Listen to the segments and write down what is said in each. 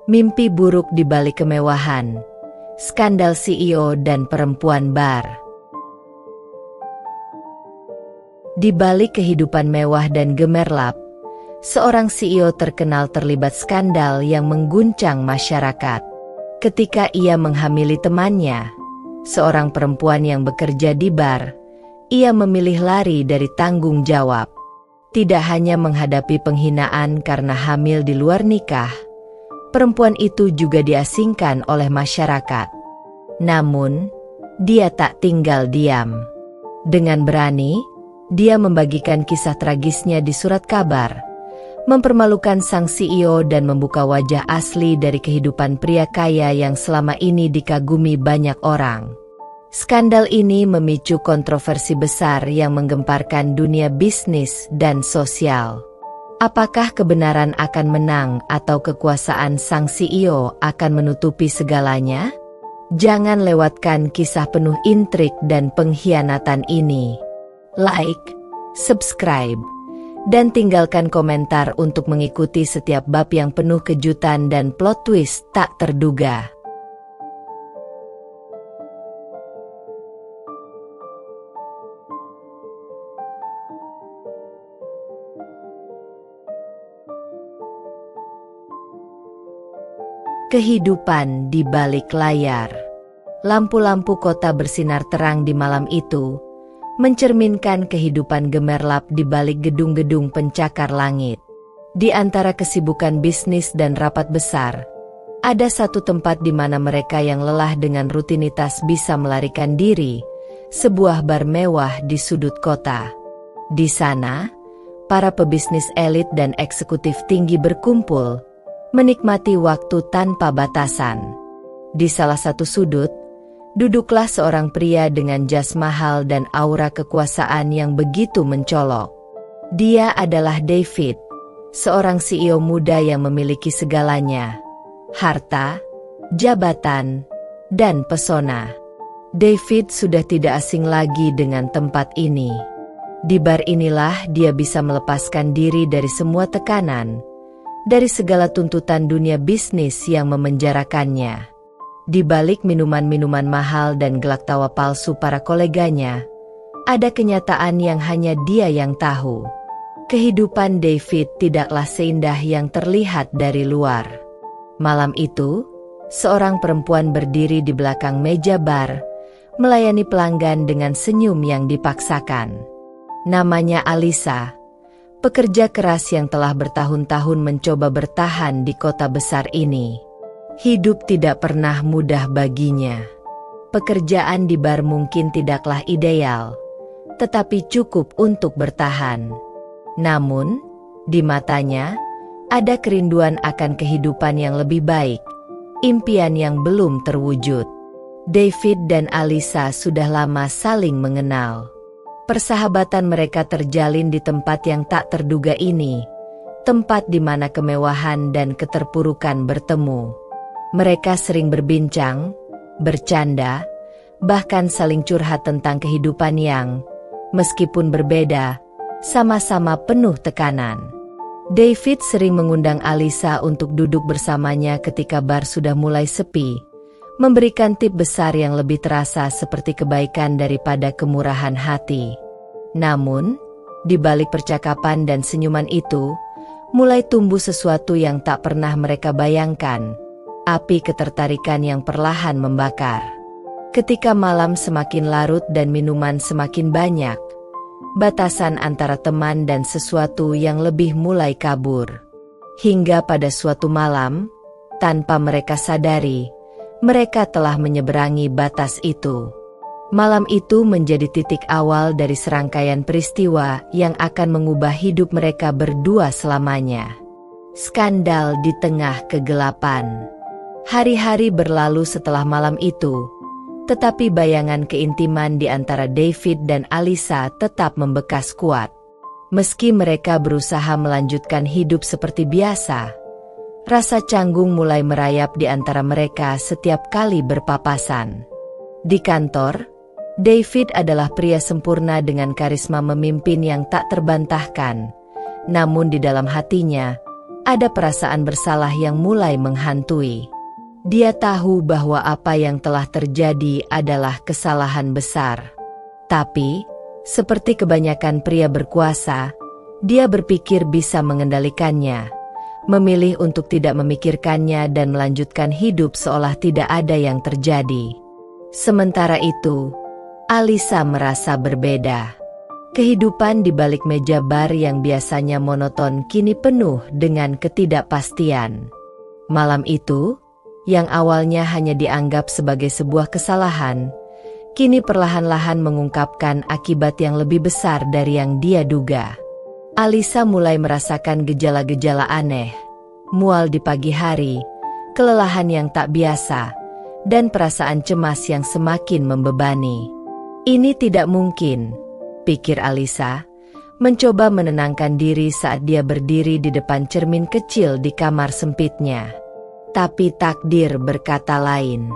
Mimpi buruk di balik kemewahan. Skandal CEO dan perempuan bar. Di balik kehidupan mewah dan gemerlap, seorang CEO terkenal terlibat skandal yang mengguncang masyarakat. Ketika ia menghamili temannya, seorang perempuan yang bekerja di bar, ia memilih lari dari tanggung jawab. Tidak hanya menghadapi penghinaan karena hamil di luar nikah, perempuan itu juga diasingkan oleh masyarakat. Namun, dia tak tinggal diam. Dengan berani, dia membagikan kisah tragisnya di surat kabar, mempermalukan sang CEO dan membuka wajah asli dari kehidupan pria kaya yang selama ini dikagumi banyak orang. Skandal ini memicu kontroversi besar yang menggemparkan dunia bisnis dan sosial. Apakah kebenaran akan menang atau kekuasaan sang CEO akan menutupi segalanya? Jangan lewatkan kisah penuh intrik dan pengkhianatan ini. Like, subscribe, dan tinggalkan komentar untuk mengikuti setiap bab yang penuh kejutan dan plot twist tak terduga. Kehidupan di balik layar. Lampu-lampu kota bersinar terang di malam itu, mencerminkan kehidupan gemerlap di balik gedung-gedung pencakar langit. Di antara kesibukan bisnis dan rapat besar, ada satu tempat di mana mereka yang lelah dengan rutinitas bisa melarikan diri, sebuah bar mewah di sudut kota. Di sana, para pebisnis elit dan eksekutif tinggi berkumpul, menikmati waktu tanpa batasan. Di salah satu sudut, duduklah seorang pria dengan jas mahal dan aura kekuasaan yang begitu mencolok. Dia adalah David, seorang CEO muda yang memiliki segalanya: harta, jabatan, dan pesona. David sudah tidak asing lagi dengan tempat ini. Di bar inilah dia bisa melepaskan diri dari semua tekanan, dari segala tuntutan dunia bisnis yang memenjarakannya. Di balik minuman-minuman mahal dan gelak tawa palsu para koleganya, ada kenyataan yang hanya dia yang tahu. Kehidupan David tidaklah seindah yang terlihat dari luar. Malam itu, seorang perempuan berdiri di belakang meja bar, melayani pelanggan dengan senyum yang dipaksakan. Namanya Alisa, pekerja keras yang telah bertahun-tahun mencoba bertahan di kota besar ini. Hidup tidak pernah mudah baginya. Pekerjaan di bar mungkin tidaklah ideal, tetapi cukup untuk bertahan. Namun, di matanya, ada kerinduan akan kehidupan yang lebih baik, impian yang belum terwujud. David dan Alisa sudah lama saling mengenal. Persahabatan mereka terjalin di tempat yang tak terduga ini, tempat di mana kemewahan dan keterpurukan bertemu. Mereka sering berbincang, bercanda, bahkan saling curhat tentang kehidupan yang, meskipun berbeda, sama-sama penuh tekanan. David sering mengundang Alisa untuk duduk bersamanya ketika bar sudah mulai sepi, memberikan tip besar yang lebih terasa seperti kebaikan daripada kemurahan hati. Namun, di balik percakapan dan senyuman itu, mulai tumbuh sesuatu yang tak pernah mereka bayangkan. Api ketertarikan yang perlahan membakar. Ketika malam semakin larut dan minuman semakin banyak, batasan antara teman dan sesuatu yang lebih mulai kabur. Hingga pada suatu malam, tanpa mereka sadari, mereka telah menyeberangi batas itu. Malam itu menjadi titik awal dari serangkaian peristiwa yang akan mengubah hidup mereka berdua selamanya. Skandal di tengah kegelapan. Hari-hari berlalu setelah malam itu, tetapi bayangan keintiman di antara David dan Alisa tetap membekas kuat. Meski mereka berusaha melanjutkan hidup seperti biasa, rasa canggung mulai merayap di antara mereka setiap kali berpapasan. Di kantor, David adalah pria sempurna dengan karisma memimpin yang tak terbantahkan, namun di dalam hatinya, ada perasaan bersalah yang mulai menghantui. Dia tahu bahwa apa yang telah terjadi adalah kesalahan besar. Tapi, seperti kebanyakan pria berkuasa, dia berpikir bisa mengendalikannya, memilih untuk tidak memikirkannya dan melanjutkan hidup seolah tidak ada yang terjadi. Sementara itu, Alisa merasa berbeda. Kehidupan di balik meja bar yang biasanya monoton kini penuh dengan ketidakpastian. Malam itu, yang awalnya hanya dianggap sebagai sebuah kesalahan, kini perlahan-lahan mengungkapkan akibat yang lebih besar dari yang dia duga. Alisa mulai merasakan gejala-gejala aneh, mual di pagi hari, kelelahan yang tak biasa, dan perasaan cemas yang semakin membebani. Ini tidak mungkin, pikir Alisa, mencoba menenangkan diri saat dia berdiri di depan cermin kecil di kamar sempitnya. Tapi takdir berkata lain.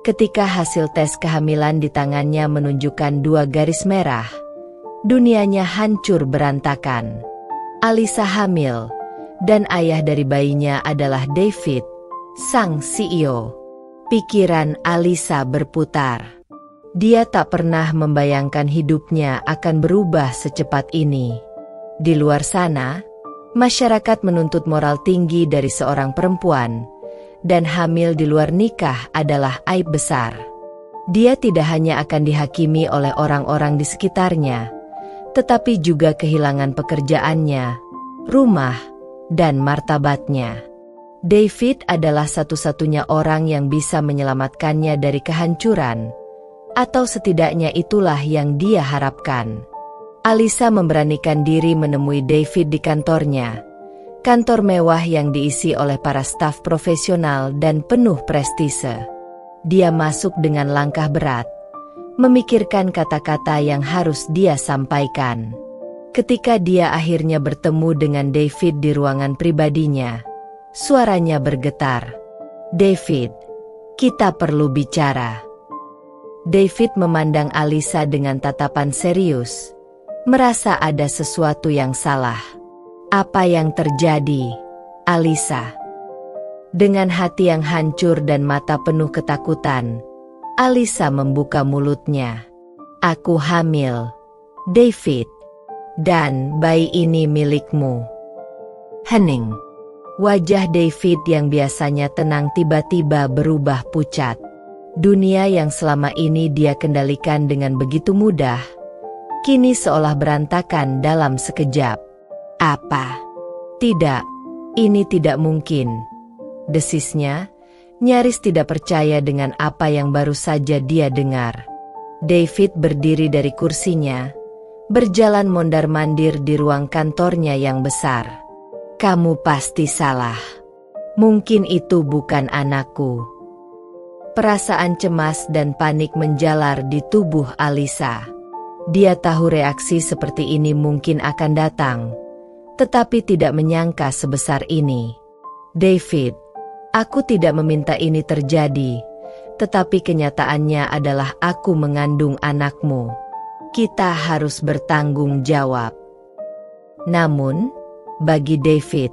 Ketika hasil tes kehamilan di tangannya menunjukkan 2 garis merah, dunianya hancur berantakan. Alisa hamil, dan ayah dari bayinya adalah David, sang CEO. Pikiran Alisa berputar. Dia tak pernah membayangkan hidupnya akan berubah secepat ini. Di luar sana, masyarakat menuntut moral tinggi dari seorang perempuan, dan hamil di luar nikah adalah aib besar. Dia tidak hanya akan dihakimi oleh orang-orang di sekitarnya, tetapi juga kehilangan pekerjaannya, rumah, dan martabatnya. David adalah satu-satunya orang yang bisa menyelamatkannya dari kehancuran, atau setidaknya itulah yang dia harapkan. Alisa memberanikan diri menemui David di kantornya, kantor mewah yang diisi oleh para staf profesional dan penuh prestise. Dia masuk dengan langkah berat, memikirkan kata-kata yang harus dia sampaikan. Ketika dia akhirnya bertemu dengan David di ruangan pribadinya, suaranya bergetar. "David, kita perlu bicara." David memandang Alisa dengan tatapan serius, merasa ada sesuatu yang salah. "Apa yang terjadi, Alisa?" Dengan hati yang hancur dan mata penuh ketakutan, Alisa membuka mulutnya. "Aku hamil, David, dan bayi ini milikmu." Hening. Wajah David yang biasanya tenang tiba-tiba berubah pucat. Dunia yang selama ini dia kendalikan dengan begitu mudah, kini seolah berantakan dalam sekejap. "Apa? Tidak, ini tidak mungkin," desisnya, nyaris tidak percaya dengan apa yang baru saja dia dengar. David berdiri dari kursinya, berjalan mondar-mandir di ruang kantornya yang besar. "Kamu pasti salah. Mungkin itu bukan anakku." Perasaan cemas dan panik menjalar di tubuh Alisa. Dia tahu reaksi seperti ini mungkin akan datang, tetapi tidak menyangka sebesar ini. "David, aku tidak meminta ini terjadi, tetapi kenyataannya adalah aku mengandung anakmu. Kita harus bertanggung jawab." Namun, bagi David,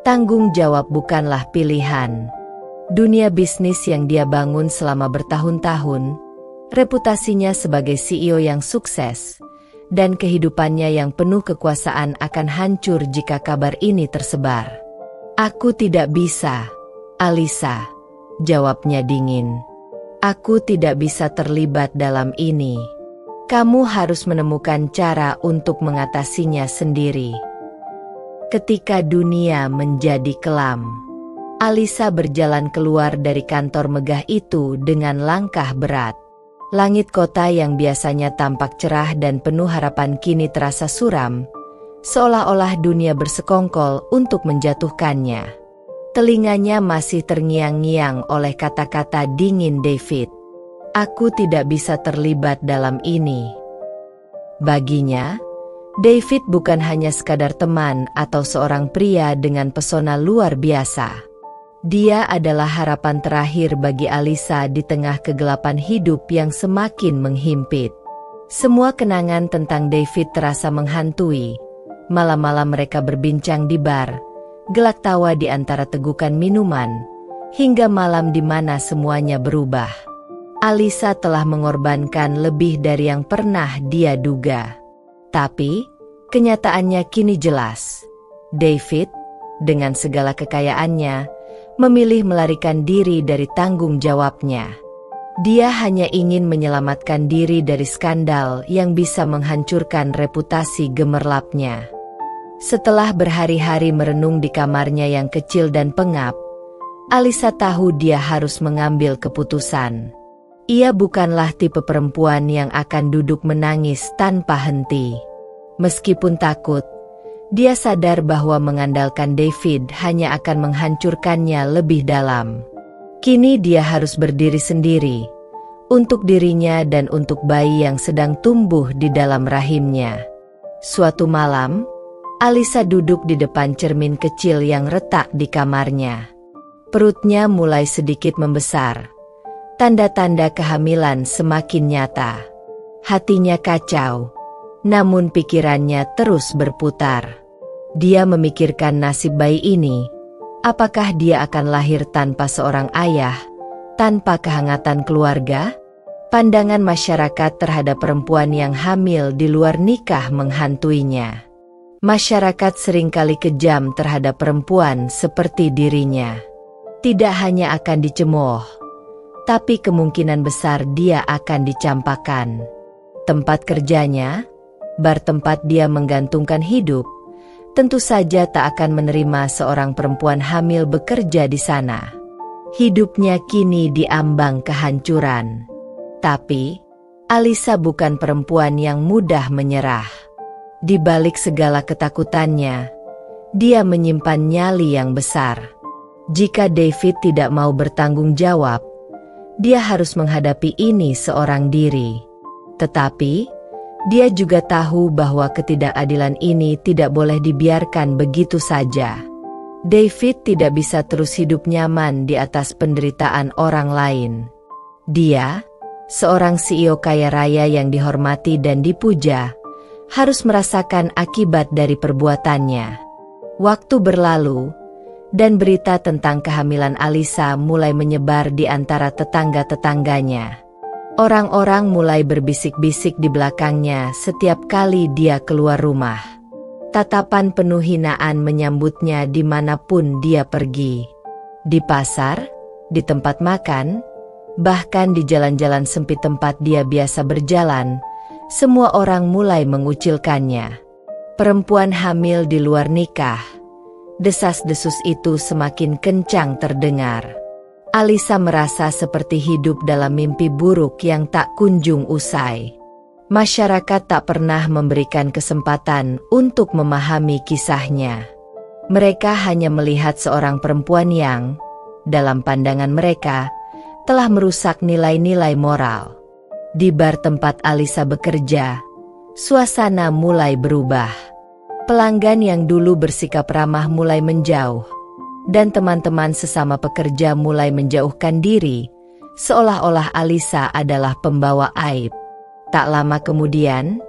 tanggung jawab bukanlah pilihan. Dunia bisnis yang dia bangun selama bertahun-tahun, reputasinya sebagai CEO yang sukses, dan kehidupannya yang penuh kekuasaan akan hancur jika kabar ini tersebar. "Aku tidak bisa, Alisa," jawabnya dingin. "Aku tidak bisa terlibat dalam ini. Kamu harus menemukan cara untuk mengatasinya sendiri." Ketika dunia menjadi kelam, Alisa berjalan keluar dari kantor megah itu dengan langkah berat. Langit kota yang biasanya tampak cerah dan penuh harapan kini terasa suram, seolah-olah dunia bersekongkol untuk menjatuhkannya. Telinganya masih terngiang-ngiang oleh kata-kata dingin David. "Aku tidak bisa terlibat dalam ini." Baginya, David bukan hanya sekadar teman atau seorang pria dengan pesona luar biasa. Dia adalah harapan terakhir bagi Alisa di tengah kegelapan hidup yang semakin menghimpit. Semua kenangan tentang David terasa menghantui. Malam-malam mereka berbincang di bar, gelak tawa di antara tegukan minuman, hingga malam di mana semuanya berubah. Alisa telah mengorbankan lebih dari yang pernah dia duga. Tapi, kenyataannya kini jelas. David, dengan segala kekayaannya, memilih melarikan diri dari tanggung jawabnya. Dia hanya ingin menyelamatkan diri dari skandal yang bisa menghancurkan reputasi gemerlapnya. Setelah berhari-hari merenung di kamarnya yang kecil dan pengap, Alisa tahu dia harus mengambil keputusan. Ia bukanlah tipe perempuan yang akan duduk menangis tanpa henti. Meskipun takut, dia sadar bahwa mengandalkan David hanya akan menghancurkannya lebih dalam. Kini dia harus berdiri sendiri, untuk dirinya dan untuk bayi yang sedang tumbuh di dalam rahimnya. Suatu malam, Alisa duduk di depan cermin kecil yang retak di kamarnya. Perutnya mulai sedikit membesar. Tanda-tanda kehamilan semakin nyata. Hatinya kacau, namun pikirannya terus berputar. Dia memikirkan nasib bayi ini. Apakah dia akan lahir tanpa seorang ayah, tanpa kehangatan keluarga? Pandangan masyarakat terhadap perempuan yang hamil di luar nikah menghantuinya. Masyarakat seringkali kejam terhadap perempuan seperti dirinya. Tidak hanya akan dicemooh, tapi kemungkinan besar dia akan dicampakkan. Tempat kerjanya, bar tempat dia menggantungkan hidup, tentu saja tak akan menerima seorang perempuan hamil bekerja di sana. Hidupnya kini diambang kehancuran. Tapi, Alisa bukan perempuan yang mudah menyerah. Di balik segala ketakutannya, dia menyimpan nyali yang besar. Jika David tidak mau bertanggung jawab, dia harus menghadapi ini seorang diri. Tetapi, dia juga tahu bahwa ketidakadilan ini tidak boleh dibiarkan begitu saja. David tidak bisa terus hidup nyaman di atas penderitaan orang lain. Dia, seorang CEO kaya raya yang dihormati dan dipuja, harus merasakan akibat dari perbuatannya. Waktu berlalu, dan berita tentang kehamilan Alisa mulai menyebar di antara tetangga-tetangganya. Orang-orang mulai berbisik-bisik di belakangnya setiap kali dia keluar rumah. Tatapan penuh hinaan menyambutnya dimanapun dia pergi. Di pasar, di tempat makan, bahkan di jalan-jalan sempit tempat dia biasa berjalan, semua orang mulai mengucilkannya. Perempuan hamil di luar nikah. Desas-desus itu semakin kencang terdengar. Alisa merasa seperti hidup dalam mimpi buruk yang tak kunjung usai. Masyarakat tak pernah memberikan kesempatan untuk memahami kisahnya. Mereka hanya melihat seorang perempuan yang, dalam pandangan mereka, telah merusak nilai-nilai moral. Di bar tempat Alisa bekerja, suasana mulai berubah. Pelanggan yang dulu bersikap ramah mulai menjauh, dan teman-teman sesama pekerja mulai menjauhkan diri, seolah-olah Alisa adalah pembawa aib. Tak lama kemudian,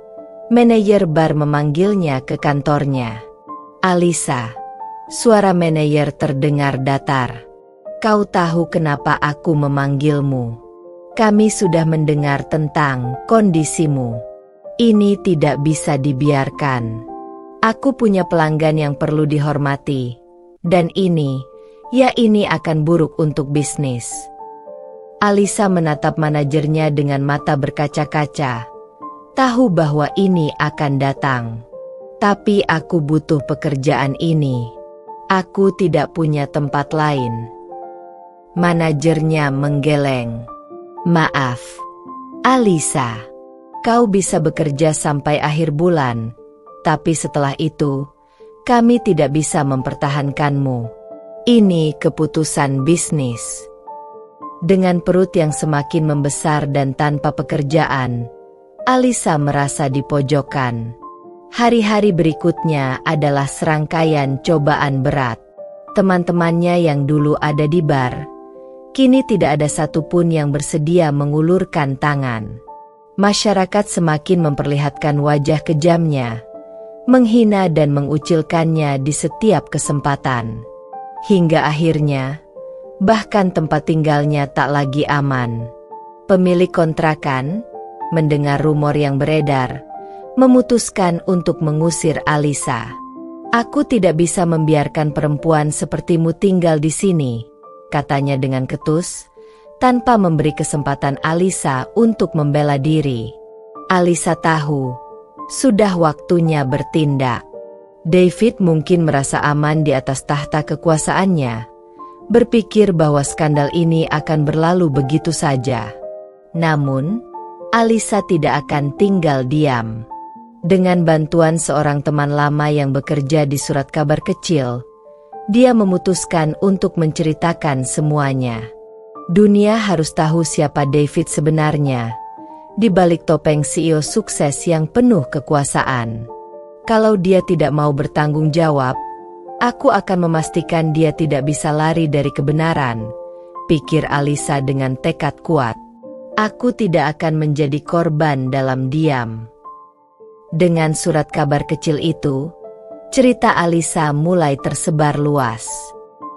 manajer bar memanggilnya ke kantornya. "Alisa," suara manajer terdengar datar. "Kau tahu kenapa aku memanggilmu? Kami sudah mendengar tentang kondisimu. Ini tidak bisa dibiarkan. Aku punya pelanggan yang perlu dihormati, dan ini akan buruk untuk bisnis." Alisa menatap manajernya dengan mata berkaca-kaca, tahu bahwa ini akan datang. "Tapi aku butuh pekerjaan ini. Aku tidak punya tempat lain." Manajernya menggeleng. "Maaf, Alisa, kau bisa bekerja sampai akhir bulan. Tapi setelah itu, kami tidak bisa mempertahankanmu. Ini keputusan bisnis." Dengan perut yang semakin membesar dan tanpa pekerjaan, Alisa merasa dipojokkan. Hari-hari berikutnya adalah serangkaian cobaan berat. Teman-temannya yang dulu ada di bar, kini tidak ada satupun yang bersedia mengulurkan tangan. Masyarakat semakin memperlihatkan wajah kejamnya, menghina dan mengucilkannya di setiap kesempatan. Hingga akhirnya, bahkan tempat tinggalnya tak lagi aman. Pemilik kontrakan, mendengar rumor yang beredar, memutuskan untuk mengusir Alisa. "Aku tidak bisa membiarkan perempuan sepertimu tinggal di sini," katanya dengan ketus, tanpa memberi kesempatan Alisa untuk membela diri. Alisa tahu, sudah waktunya bertindak. David mungkin merasa aman di atas tahta kekuasaannya, berpikir bahwa skandal ini akan berlalu begitu saja. Namun, Alisa tidak akan tinggal diam. Dengan bantuan seorang teman lama yang bekerja di surat kabar kecil, dia memutuskan untuk menceritakan semuanya. Dunia harus tahu siapa David sebenarnya, di balik topeng CEO sukses yang penuh kekuasaan. Kalau dia tidak mau bertanggung jawab, aku akan memastikan dia tidak bisa lari dari kebenaran, pikir Alisa dengan tekad kuat. Aku tidak akan menjadi korban dalam diam. Dengan surat kabar kecil itu, cerita Alisa mulai tersebar luas.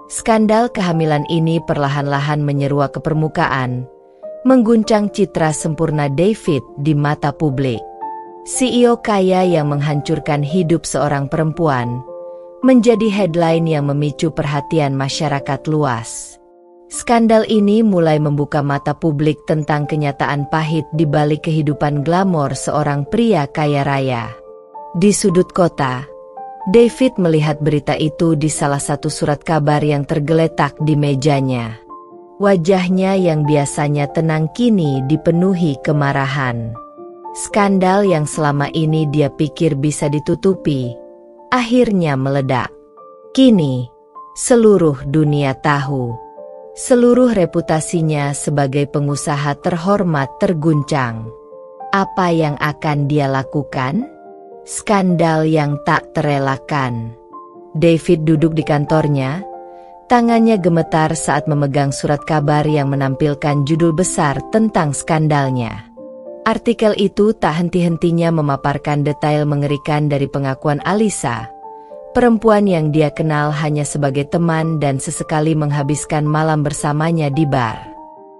Skandal kehamilan ini perlahan-lahan menyeruak ke permukaan, mengguncang citra sempurna David di mata publik. CEO kaya yang menghancurkan hidup seorang perempuan, menjadi headline yang memicu perhatian masyarakat luas. Skandal ini mulai membuka mata publik tentang kenyataan pahit di balik kehidupan glamor seorang pria kaya raya. Di sudut kota, David melihat berita itu di salah satu surat kabar yang tergeletak di mejanya. Wajahnya yang biasanya tenang kini dipenuhi kemarahan. Skandal yang selama ini dia pikir bisa ditutupi, akhirnya meledak. Kini, seluruh dunia tahu. Seluruh reputasinya sebagai pengusaha terhormat terguncang. Apa yang akan dia lakukan? Skandal yang tak terelakkan. David duduk di kantornya, tangannya gemetar saat memegang surat kabar yang menampilkan judul besar tentang skandalnya. Artikel itu tak henti-hentinya memaparkan detail mengerikan dari pengakuan Alisa, perempuan yang dia kenal hanya sebagai teman dan sesekali menghabiskan malam bersamanya di bar.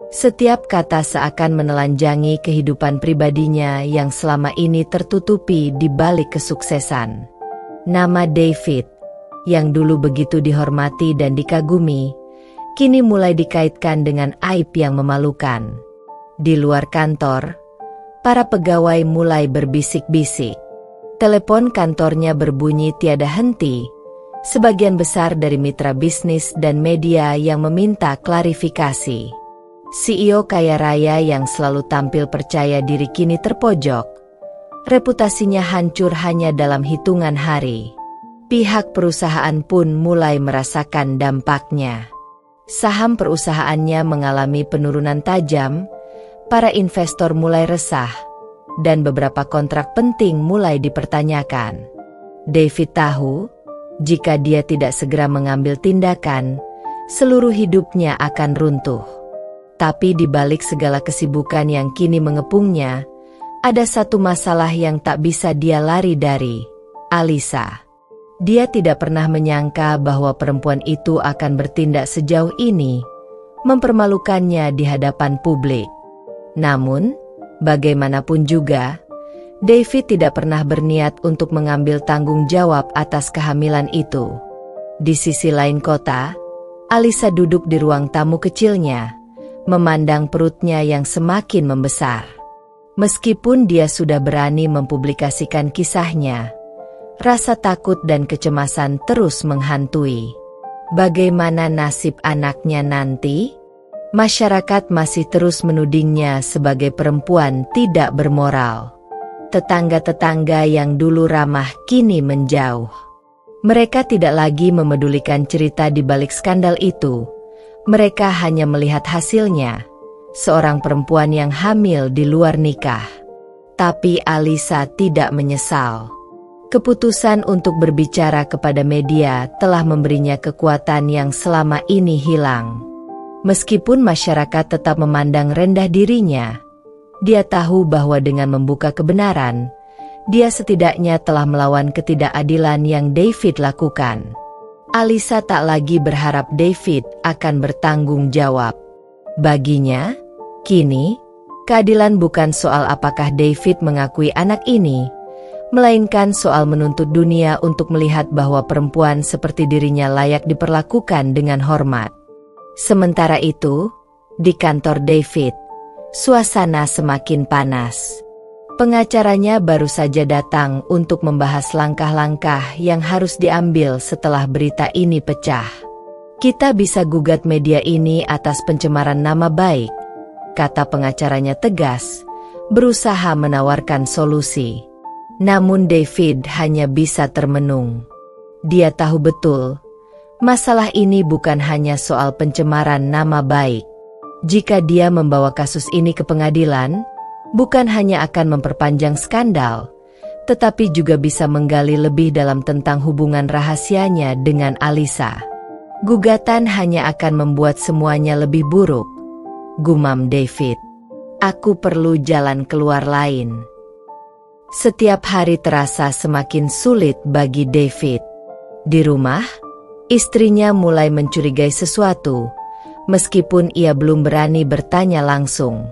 Setiap kata seakan menelanjangi kehidupan pribadinya yang selama ini tertutupi di balik kesuksesan. Nama David, yang dulu begitu dihormati dan dikagumi, kini mulai dikaitkan dengan aib yang memalukan. Di luar kantor, para pegawai mulai berbisik-bisik. Telepon kantornya berbunyi tiada henti, sebagian besar dari mitra bisnis dan media yang meminta klarifikasi. CEO kaya raya yang selalu tampil percaya diri kini terpojok. Reputasinya hancur hanya dalam hitungan hari. Pihak perusahaan pun mulai merasakan dampaknya. Saham perusahaannya mengalami penurunan tajam, para investor mulai resah, dan beberapa kontrak penting mulai dipertanyakan. David tahu, jika dia tidak segera mengambil tindakan, seluruh hidupnya akan runtuh. Tapi di balik segala kesibukan yang kini mengepungnya, ada satu masalah yang tak bisa dia lari dari: Alisa. Dia tidak pernah menyangka bahwa perempuan itu akan bertindak sejauh ini, mempermalukannya di hadapan publik. Namun, bagaimanapun juga, David tidak pernah berniat untuk mengambil tanggung jawab atas kehamilan itu. Di sisi lain kota, Alisa duduk di ruang tamu kecilnya, memandang perutnya yang semakin membesar. Meskipun dia sudah berani mempublikasikan kisahnya, rasa takut dan kecemasan terus menghantui. Bagaimana nasib anaknya nanti? Masyarakat masih terus menudingnya sebagai perempuan tidak bermoral. Tetangga-tetangga yang dulu ramah kini menjauh. Mereka tidak lagi memedulikan cerita di balik skandal itu. Mereka hanya melihat hasilnya, seorang perempuan yang hamil di luar nikah. Tapi Alisa tidak menyesal. Keputusan untuk berbicara kepada media telah memberinya kekuatan yang selama ini hilang. Meskipun masyarakat tetap memandang rendah dirinya, dia tahu bahwa dengan membuka kebenaran, Dia setidaknya telah melawan ketidakadilan yang David lakukan. Alyssa tak lagi berharap David akan bertanggung jawab. Baginya, kini, keadilan bukan soal apakah David mengakui anak ini, melainkan soal menuntut dunia untuk melihat bahwa perempuan seperti dirinya layak diperlakukan dengan hormat. Sementara itu, di kantor David, suasana semakin panas. Pengacaranya baru saja datang untuk membahas langkah-langkah yang harus diambil setelah berita ini pecah. Kita bisa gugat media ini atas pencemaran nama baik, kata pengacaranya tegas, berusaha menawarkan solusi. Namun David hanya bisa termenung. Dia tahu betul, masalah ini bukan hanya soal pencemaran nama baik. Jika dia membawa kasus ini ke pengadilan, bukan hanya akan memperpanjang skandal, tetapi juga bisa menggali lebih dalam tentang hubungan rahasianya dengan Alyssa. Gugatan hanya akan membuat semuanya lebih buruk, gumam David. Aku perlu jalan keluar lain. Setiap hari terasa semakin sulit bagi David. Di rumah, istrinya mulai mencurigai sesuatu, meskipun ia belum berani bertanya langsung.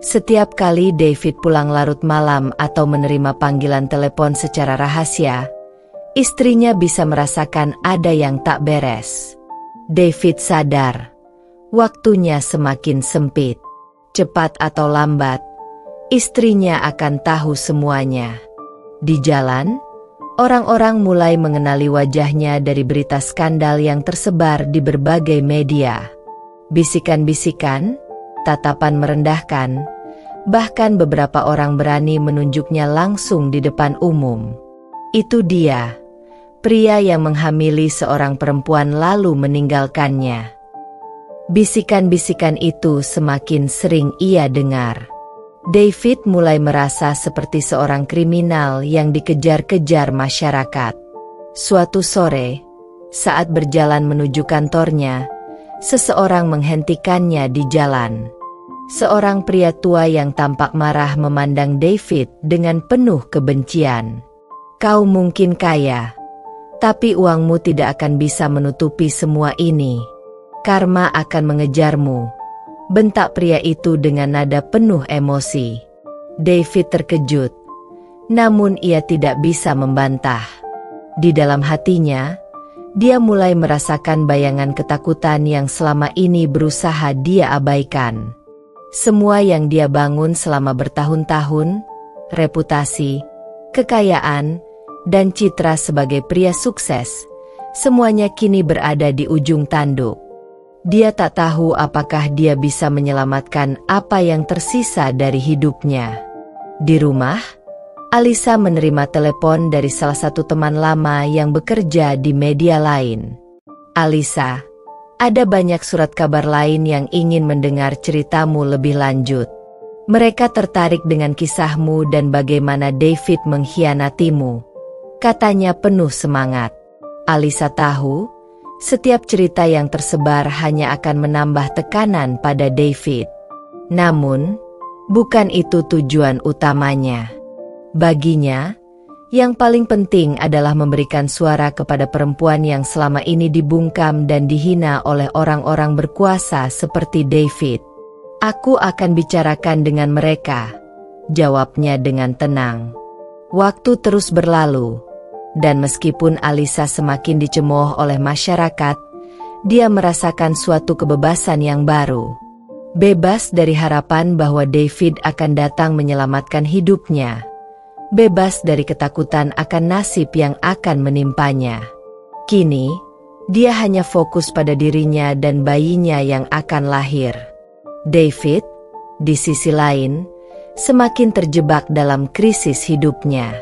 Setiap kali David pulang larut malam atau menerima panggilan telepon secara rahasia, istrinya bisa merasakan ada yang tak beres. David sadar, waktunya semakin sempit. Cepat atau lambat, istrinya akan tahu semuanya. Di jalan, orang-orang mulai mengenali wajahnya dari berita skandal yang tersebar di berbagai media. Bisikan-bisikan, tatapan merendahkan, bahkan beberapa orang berani menunjuknya langsung di depan umum. Itu dia, pria yang menghamili seorang perempuan lalu meninggalkannya. Bisikan-bisikan itu semakin sering ia dengar. David mulai merasa seperti seorang kriminal yang dikejar-kejar masyarakat. Suatu sore, saat berjalan menuju kantornya, seseorang menghentikannya di jalan. Seorang pria tua yang tampak marah memandang David dengan penuh kebencian. Kau mungkin kaya, tapi uangmu tidak akan bisa menutupi semua ini. Karma akan mengejarmu, bentak pria itu dengan nada penuh emosi. David terkejut, namun ia tidak bisa membantah. Di dalam hatinya, dia mulai merasakan bayangan ketakutan yang selama ini berusaha dia abaikan. Semua yang dia bangun selama bertahun-tahun, reputasi, kekayaan, dan citra sebagai pria sukses, semuanya kini berada di ujung tanduk. Dia tak tahu apakah dia bisa menyelamatkan apa yang tersisa dari hidupnya. Di rumah, Alyssa menerima telepon dari salah satu teman lama yang bekerja di media lain. Alyssa, ada banyak surat kabar lain yang ingin mendengar ceritamu lebih lanjut. Mereka tertarik dengan kisahmu dan bagaimana David mengkhianatimu, katanya penuh semangat. Alyssa tahu, setiap cerita yang tersebar hanya akan menambah tekanan pada David. Namun, bukan itu tujuan utamanya. Baginya, yang paling penting adalah memberikan suara kepada perempuan yang selama ini dibungkam dan dihina oleh orang-orang berkuasa seperti David. Aku akan bicarakan dengan mereka, jawabnya dengan tenang. Waktu terus berlalu, dan meskipun Alyssa semakin dicemooh oleh masyarakat, dia merasakan suatu kebebasan yang baru. Bebas dari harapan bahwa David akan datang menyelamatkan hidupnya. Bebas dari ketakutan akan nasib yang akan menimpanya. Kini, dia hanya fokus pada dirinya dan bayinya yang akan lahir. David, di sisi lain, semakin terjebak dalam krisis hidupnya.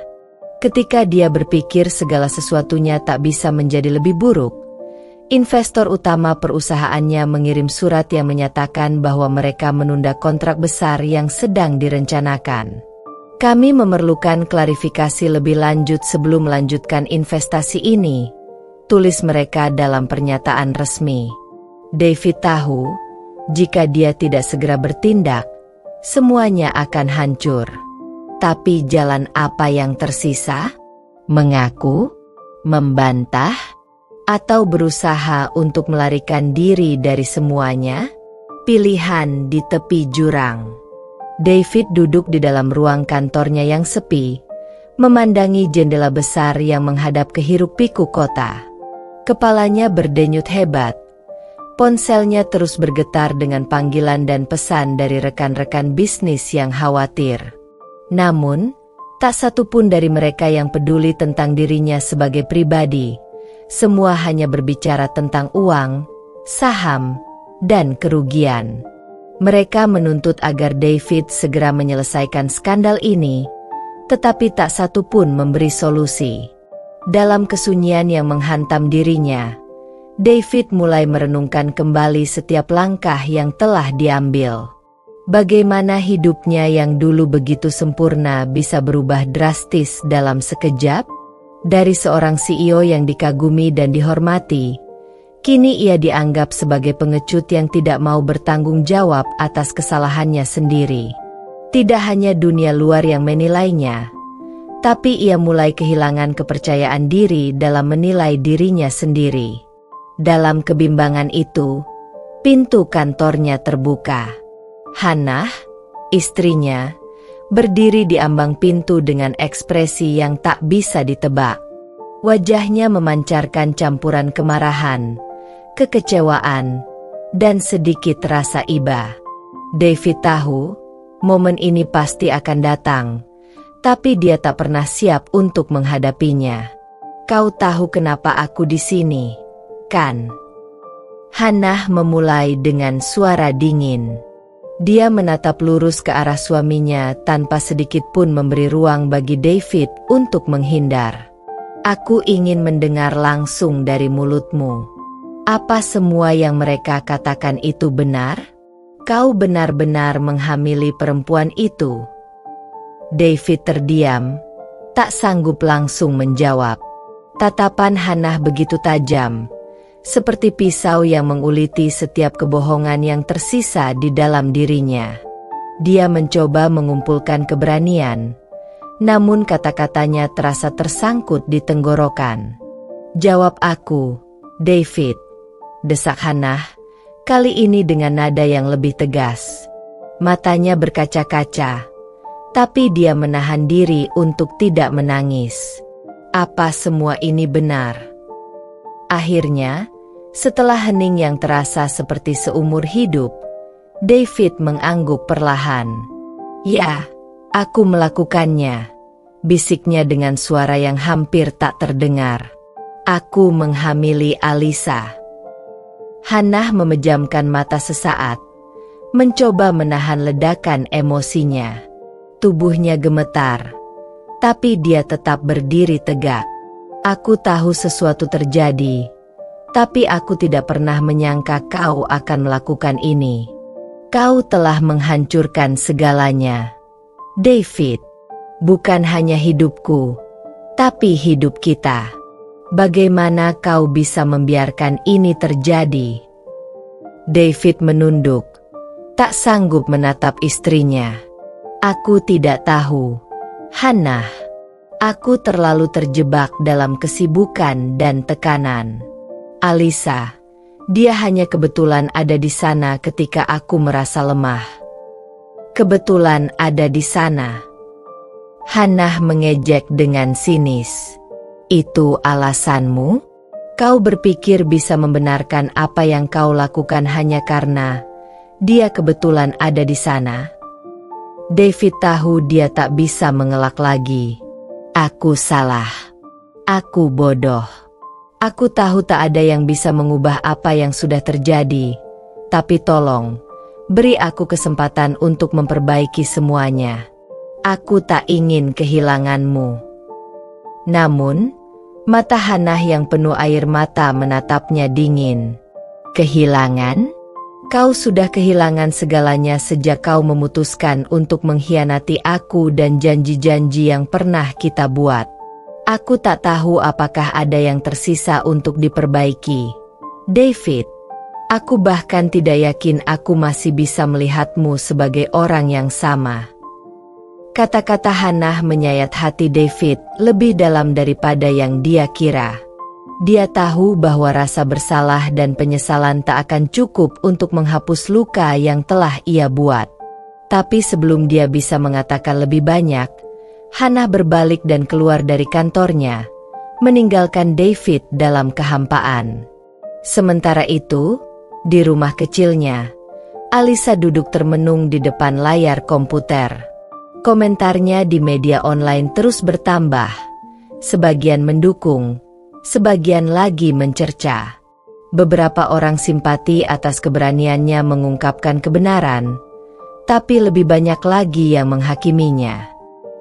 Ketika dia berpikir segala sesuatunya tak bisa menjadi lebih buruk, investor utama perusahaannya mengirim surat yang menyatakan bahwa mereka menunda kontrak besar yang sedang direncanakan. Kami memerlukan klarifikasi lebih lanjut sebelum melanjutkan investasi ini, tulis mereka dalam pernyataan resmi. David tahu, jika dia tidak segera bertindak, semuanya akan hancur. Tapi jalan apa yang tersisa? Mengaku, membantah, atau berusaha untuk melarikan diri dari semuanya? Pilihan di tepi jurang. David duduk di dalam ruang kantornya yang sepi, memandangi jendela besar yang menghadap ke hiruk-pikuk kota. Kepalanya berdenyut hebat. Ponselnya terus bergetar dengan panggilan dan pesan dari rekan-rekan bisnis yang khawatir. Namun, tak satu pun dari mereka yang peduli tentang dirinya sebagai pribadi. Semua hanya berbicara tentang uang, saham, dan kerugian. Mereka menuntut agar David segera menyelesaikan skandal ini, tetapi tak satu pun memberi solusi. Dalam kesunyian yang menghantam dirinya, David mulai merenungkan kembali setiap langkah yang telah diambil. Bagaimana hidupnya yang dulu begitu sempurna bisa berubah drastis dalam sekejap? Dari seorang CEO yang dikagumi dan dihormati, kini ia dianggap sebagai pengecut yang tidak mau bertanggung jawab atas kesalahannya sendiri. Tidak hanya dunia luar yang menilainya, tapi ia mulai kehilangan kepercayaan diri dalam menilai dirinya sendiri. Dalam kebimbangan itu, pintu kantornya terbuka. Hannah, istrinya, berdiri di ambang pintu dengan ekspresi yang tak bisa ditebak. Wajahnya memancarkan campuran kemarahan, kekecewaan, dan sedikit rasa iba. David tahu, momen ini pasti akan datang, tapi dia tak pernah siap untuk menghadapinya. Kau tahu kenapa aku di sini, kan? Hannah memulai dengan suara dingin. Dia menatap lurus ke arah suaminya tanpa sedikit pun memberi ruang bagi David untuk menghindar. Aku ingin mendengar langsung dari mulutmu. Apa semua yang mereka katakan itu benar? Kau benar-benar menghamili perempuan itu? David terdiam, tak sanggup langsung menjawab. Tatapan Hannah begitu tajam, seperti pisau yang menguliti setiap kebohongan yang tersisa di dalam dirinya. Dia mencoba mengumpulkan keberanian, namun kata-katanya terasa tersangkut di tenggorokan. Jawab aku, David, desak Hannah, kali ini dengan nada yang lebih tegas. Matanya berkaca-kaca, tapi dia menahan diri untuk tidak menangis. Apa semua ini benar? Akhirnya, setelah hening yang terasa seperti seumur hidup, David mengangguk perlahan. Ya, aku melakukannya, bisiknya dengan suara yang hampir tak terdengar. Aku menghamili Alisa. Hannah memejamkan mata sesaat, mencoba menahan ledakan emosinya. Tubuhnya gemetar, tapi dia tetap berdiri tegak. Aku tahu sesuatu terjadi, tapi aku tidak pernah menyangka kau akan melakukan ini. Kau telah menghancurkan segalanya, David. Bukan hanya hidupku, tapi hidup kita. Bagaimana kau bisa membiarkan ini terjadi? David menunduk, tak sanggup menatap istrinya. Aku tidak tahu, Hannah. Aku terlalu terjebak dalam kesibukan dan tekanan. Alisa, dia hanya kebetulan ada di sana ketika aku merasa lemah. Kebetulan ada di sana. Hannah mengejek dengan sinis. Itu alasanmu? Kau berpikir bisa membenarkan apa yang kau lakukan hanya karena dia kebetulan ada di sana? David tahu dia tak bisa mengelak lagi. Aku salah. Aku bodoh. Aku tahu tak ada yang bisa mengubah apa yang sudah terjadi. Tapi tolong, beri aku kesempatan untuk memperbaiki semuanya. Aku tak ingin kehilanganmu. Namun, mata Hannah yang penuh air mata menatapnya dingin. Kehilangan? Kau sudah kehilangan segalanya sejak kau memutuskan untuk mengkhianati aku dan janji-janji yang pernah kita buat. Aku tak tahu apakah ada yang tersisa untuk diperbaiki. David, aku bahkan tidak yakin aku masih bisa melihatmu sebagai orang yang sama. Kata-kata Hannah menyayat hati David lebih dalam daripada yang dia kira. Dia tahu bahwa rasa bersalah dan penyesalan tak akan cukup untuk menghapus luka yang telah ia buat. Tapi sebelum dia bisa mengatakan lebih banyak, Hannah berbalik dan keluar dari kantornya, meninggalkan David dalam kehampaan. Sementara itu, di rumah kecilnya, Alyssa duduk termenung di depan layar komputer. Komentarnya di media online terus bertambah. Sebagian mendukung, sebagian lagi mencerca. Beberapa orang simpati atas keberaniannya mengungkapkan kebenaran, tapi lebih banyak lagi yang menghakiminya.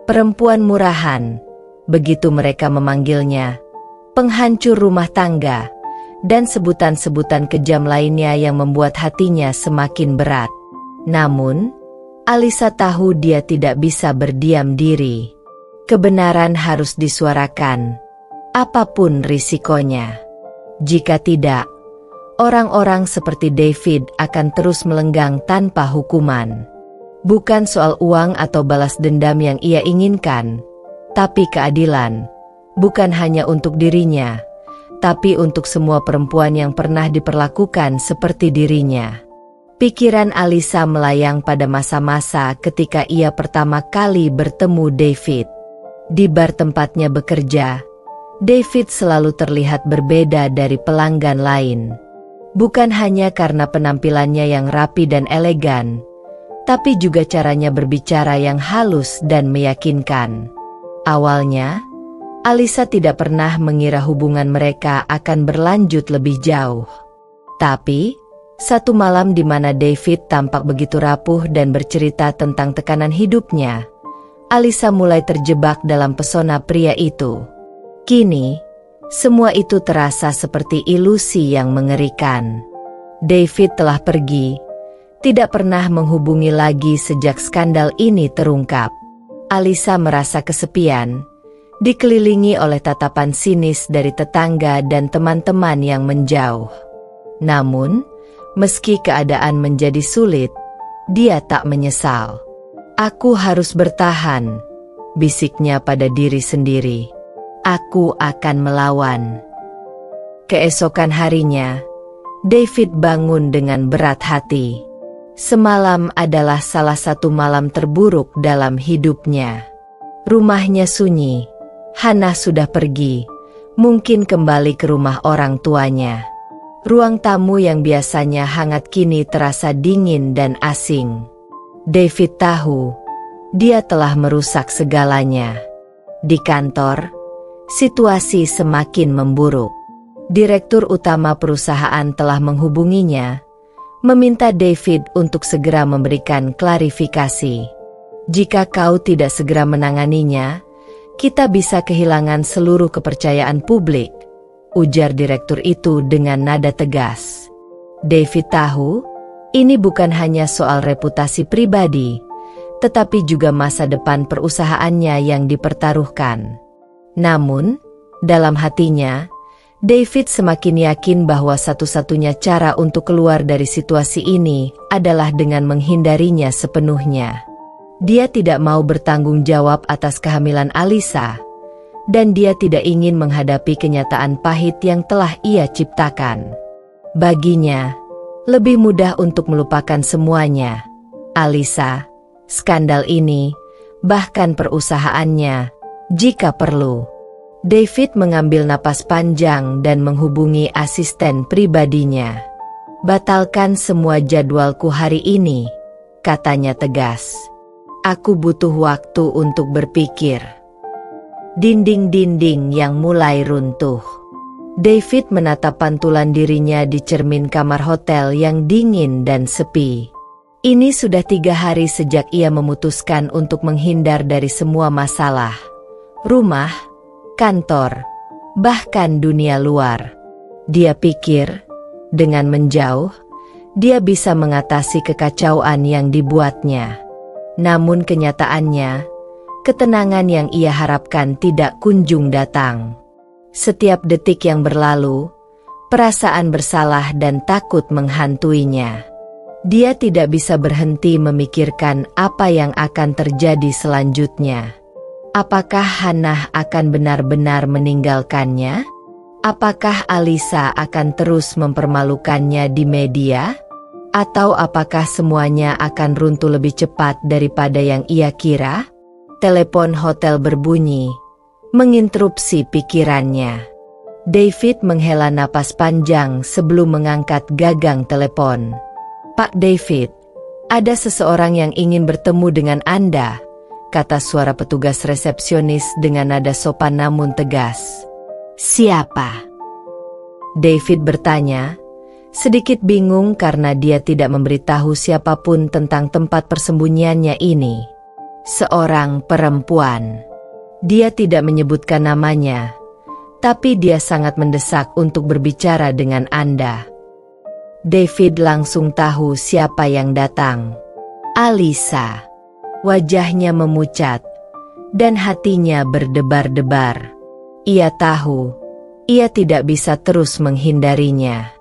Perempuan murahan, begitu mereka memanggilnya, penghancur rumah tangga, dan sebutan-sebutan kejam lainnya yang membuat hatinya semakin berat. Namun, Alyssa tahu dia tidak bisa berdiam diri. Kebenaran harus disuarakan, apapun risikonya. Jika tidak, orang-orang seperti David akan terus melenggang tanpa hukuman. Bukan soal uang atau balas dendam yang ia inginkan, tapi keadilan, bukan hanya untuk dirinya, tapi untuk semua perempuan yang pernah diperlakukan seperti dirinya. Pikiran Alyssa melayang pada masa-masa ketika ia pertama kali bertemu David. Di bar tempatnya bekerja, David selalu terlihat berbeda dari pelanggan lain. Bukan hanya karena penampilannya yang rapi dan elegan, tapi juga caranya berbicara yang halus dan meyakinkan. Awalnya, Alyssa tidak pernah mengira hubungan mereka akan berlanjut lebih jauh. Tapi, satu malam di mana David tampak begitu rapuh dan bercerita tentang tekanan hidupnya, Alyssa mulai terjebak dalam pesona pria itu. Kini, semua itu terasa seperti ilusi yang mengerikan. David telah pergi, tidak pernah menghubungi lagi sejak skandal ini terungkap. Alyssa merasa kesepian, dikelilingi oleh tatapan sinis dari tetangga dan teman-teman yang menjauh. Namun, meski keadaan menjadi sulit, dia tak menyesal. "Aku harus bertahan," bisiknya pada diri sendiri. "Aku akan melawan." Keesokan harinya, David bangun dengan berat hati. Semalam adalah salah satu malam terburuk dalam hidupnya. Rumahnya sunyi, Hannah sudah pergi, mungkin kembali ke rumah orang tuanya. Ruang tamu yang biasanya hangat kini terasa dingin dan asing. David tahu, dia telah merusak segalanya. Di kantor, situasi semakin memburuk. Direktur utama perusahaan telah menghubunginya, meminta David untuk segera memberikan klarifikasi. "Jika kau tidak segera menanganinya, kita bisa kehilangan seluruh kepercayaan publik," ujar direktur itu dengan nada tegas. David tahu, ini bukan hanya soal reputasi pribadi, tetapi juga masa depan perusahaannya yang dipertaruhkan. Namun, dalam hatinya, David semakin yakin bahwa satu-satunya cara untuk keluar dari situasi ini adalah dengan menghindarinya sepenuhnya. Dia tidak mau bertanggung jawab atas kehamilan Alyssa, dan dia tidak ingin menghadapi kenyataan pahit yang telah ia ciptakan. Baginya, lebih mudah untuk melupakan semuanya. Alyssa, skandal ini, bahkan perusahaannya, jika perlu. David mengambil napas panjang dan menghubungi asisten pribadinya. "Batalkan semua jadwalku hari ini," katanya tegas. "Aku butuh waktu untuk berpikir." Dinding-dinding yang mulai runtuh. David menatap pantulan dirinya di cermin kamar hotel yang dingin dan sepi. Ini sudah 3 hari sejak ia memutuskan untuk menghindar dari semua masalah. Rumah, kantor, bahkan dunia luar. Dia pikir, dengan menjauh, dia bisa mengatasi kekacauan yang dibuatnya. Namun kenyataannya, ketenangan yang ia harapkan tidak kunjung datang. Setiap detik yang berlalu, perasaan bersalah dan takut menghantuinya. Dia tidak bisa berhenti memikirkan apa yang akan terjadi selanjutnya. Apakah Hannah akan benar-benar meninggalkannya? Apakah Alisa akan terus mempermalukannya di media? Atau apakah semuanya akan runtuh lebih cepat daripada yang ia kira? Telepon hotel berbunyi, menginterupsi pikirannya. David menghela napas panjang sebelum mengangkat gagang telepon. "Pak David, ada seseorang yang ingin bertemu dengan Anda," kata suara petugas resepsionis dengan nada sopan namun tegas. "Siapa?" David bertanya, sedikit bingung karena dia tidak memberitahu siapapun tentang tempat persembunyiannya ini. Seorang perempuan. Dia tidak menyebutkan namanya, tapi dia sangat mendesak untuk berbicara dengan Anda. David langsung tahu siapa yang datang. Alisa. Wajahnya memucat, dan hatinya berdebar-debar. Ia tahu, ia tidak bisa terus menghindarinya.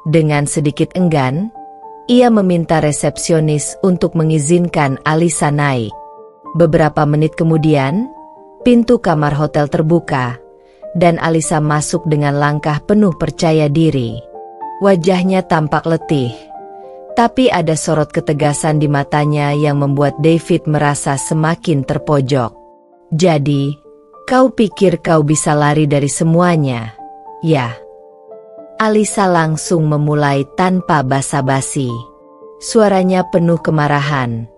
Dengan sedikit enggan, ia meminta resepsionis untuk mengizinkan Alisa naik. Beberapa menit kemudian, pintu kamar hotel terbuka, dan Alisa masuk dengan langkah penuh percaya diri. Wajahnya tampak letih, tapi ada sorot ketegasan di matanya yang membuat David merasa semakin terpojok. "Jadi, kau pikir kau bisa lari dari semuanya, ya?" Alisa langsung memulai tanpa basa-basi. Suaranya penuh kemarahan,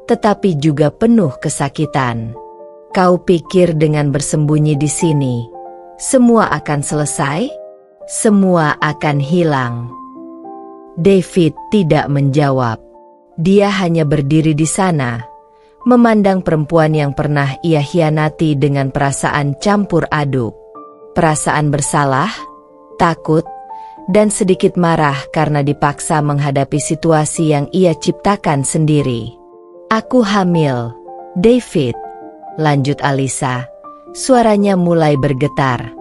tetapi juga penuh kesakitan. "Kau pikir dengan bersembunyi di sini, semua akan selesai? Semua akan hilang?" David tidak menjawab. Dia hanya berdiri di sana, memandang perempuan yang pernah ia hianati dengan perasaan campur aduk. Perasaan bersalah, takut, dan sedikit marah karena dipaksa menghadapi situasi yang ia ciptakan sendiri. "Aku hamil, David," lanjut Alisa. Suaranya mulai bergetar.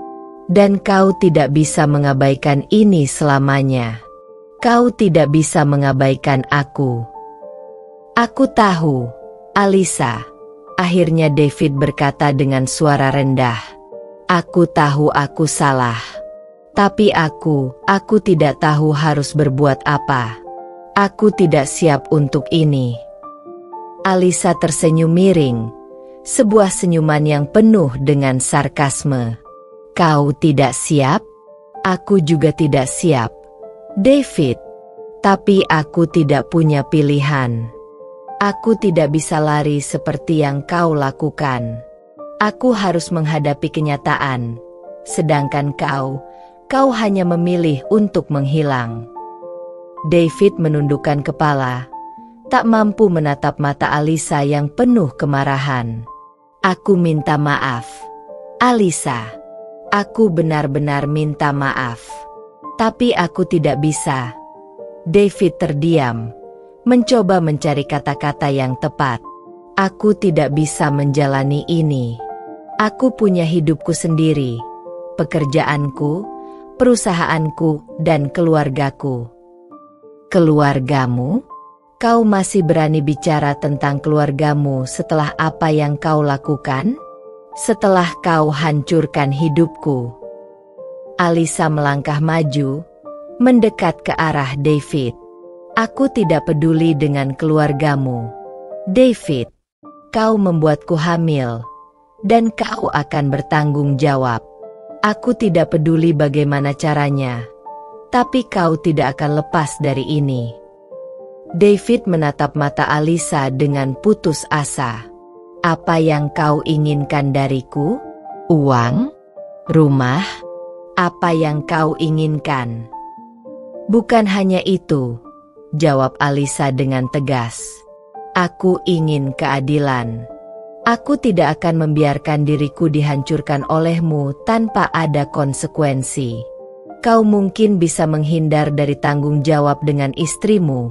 "Dan kau tidak bisa mengabaikan ini selamanya. Kau tidak bisa mengabaikan aku." "Aku tahu, Alisa," akhirnya David berkata dengan suara rendah. "Aku tahu aku salah. Tapi aku tidak tahu harus berbuat apa. Aku tidak siap untuk ini." Alisa tersenyum miring, sebuah senyuman yang penuh dengan sarkasme. "Kau tidak siap? Aku juga tidak siap, David. Tapi aku tidak punya pilihan. Aku tidak bisa lari seperti yang kau lakukan. Aku harus menghadapi kenyataan. Sedangkan kau hanya memilih untuk menghilang." David menundukkan kepala, tak mampu menatap mata Alisa yang penuh kemarahan. "Aku minta maaf, Alisa. Aku benar-benar minta maaf. Tapi aku tidak bisa." David terdiam, mencoba mencari kata-kata yang tepat. "Aku tidak bisa menjalani ini. Aku punya hidupku sendiri, pekerjaanku, perusahaanku, dan keluargaku." "Keluargamu? Kau masih berani bicara tentang keluargamu setelah apa yang kau lakukan? Setelah kau hancurkan hidupku?" Alisa melangkah maju, mendekat ke arah David. "Aku tidak peduli dengan keluargamu, David. Kau membuatku hamil, dan kau akan bertanggung jawab. Aku tidak peduli bagaimana caranya, tapi kau tidak akan lepas dari ini." David menatap mata Alisa dengan putus asa. "Apa yang kau inginkan dariku? Uang? Rumah? Apa yang kau inginkan?" "Bukan hanya itu," jawab Alisa dengan tegas. "Aku ingin keadilan. Aku tidak akan membiarkan diriku dihancurkan olehmu tanpa ada konsekuensi. Kau mungkin bisa menghindar dari tanggung jawab dengan istrimu,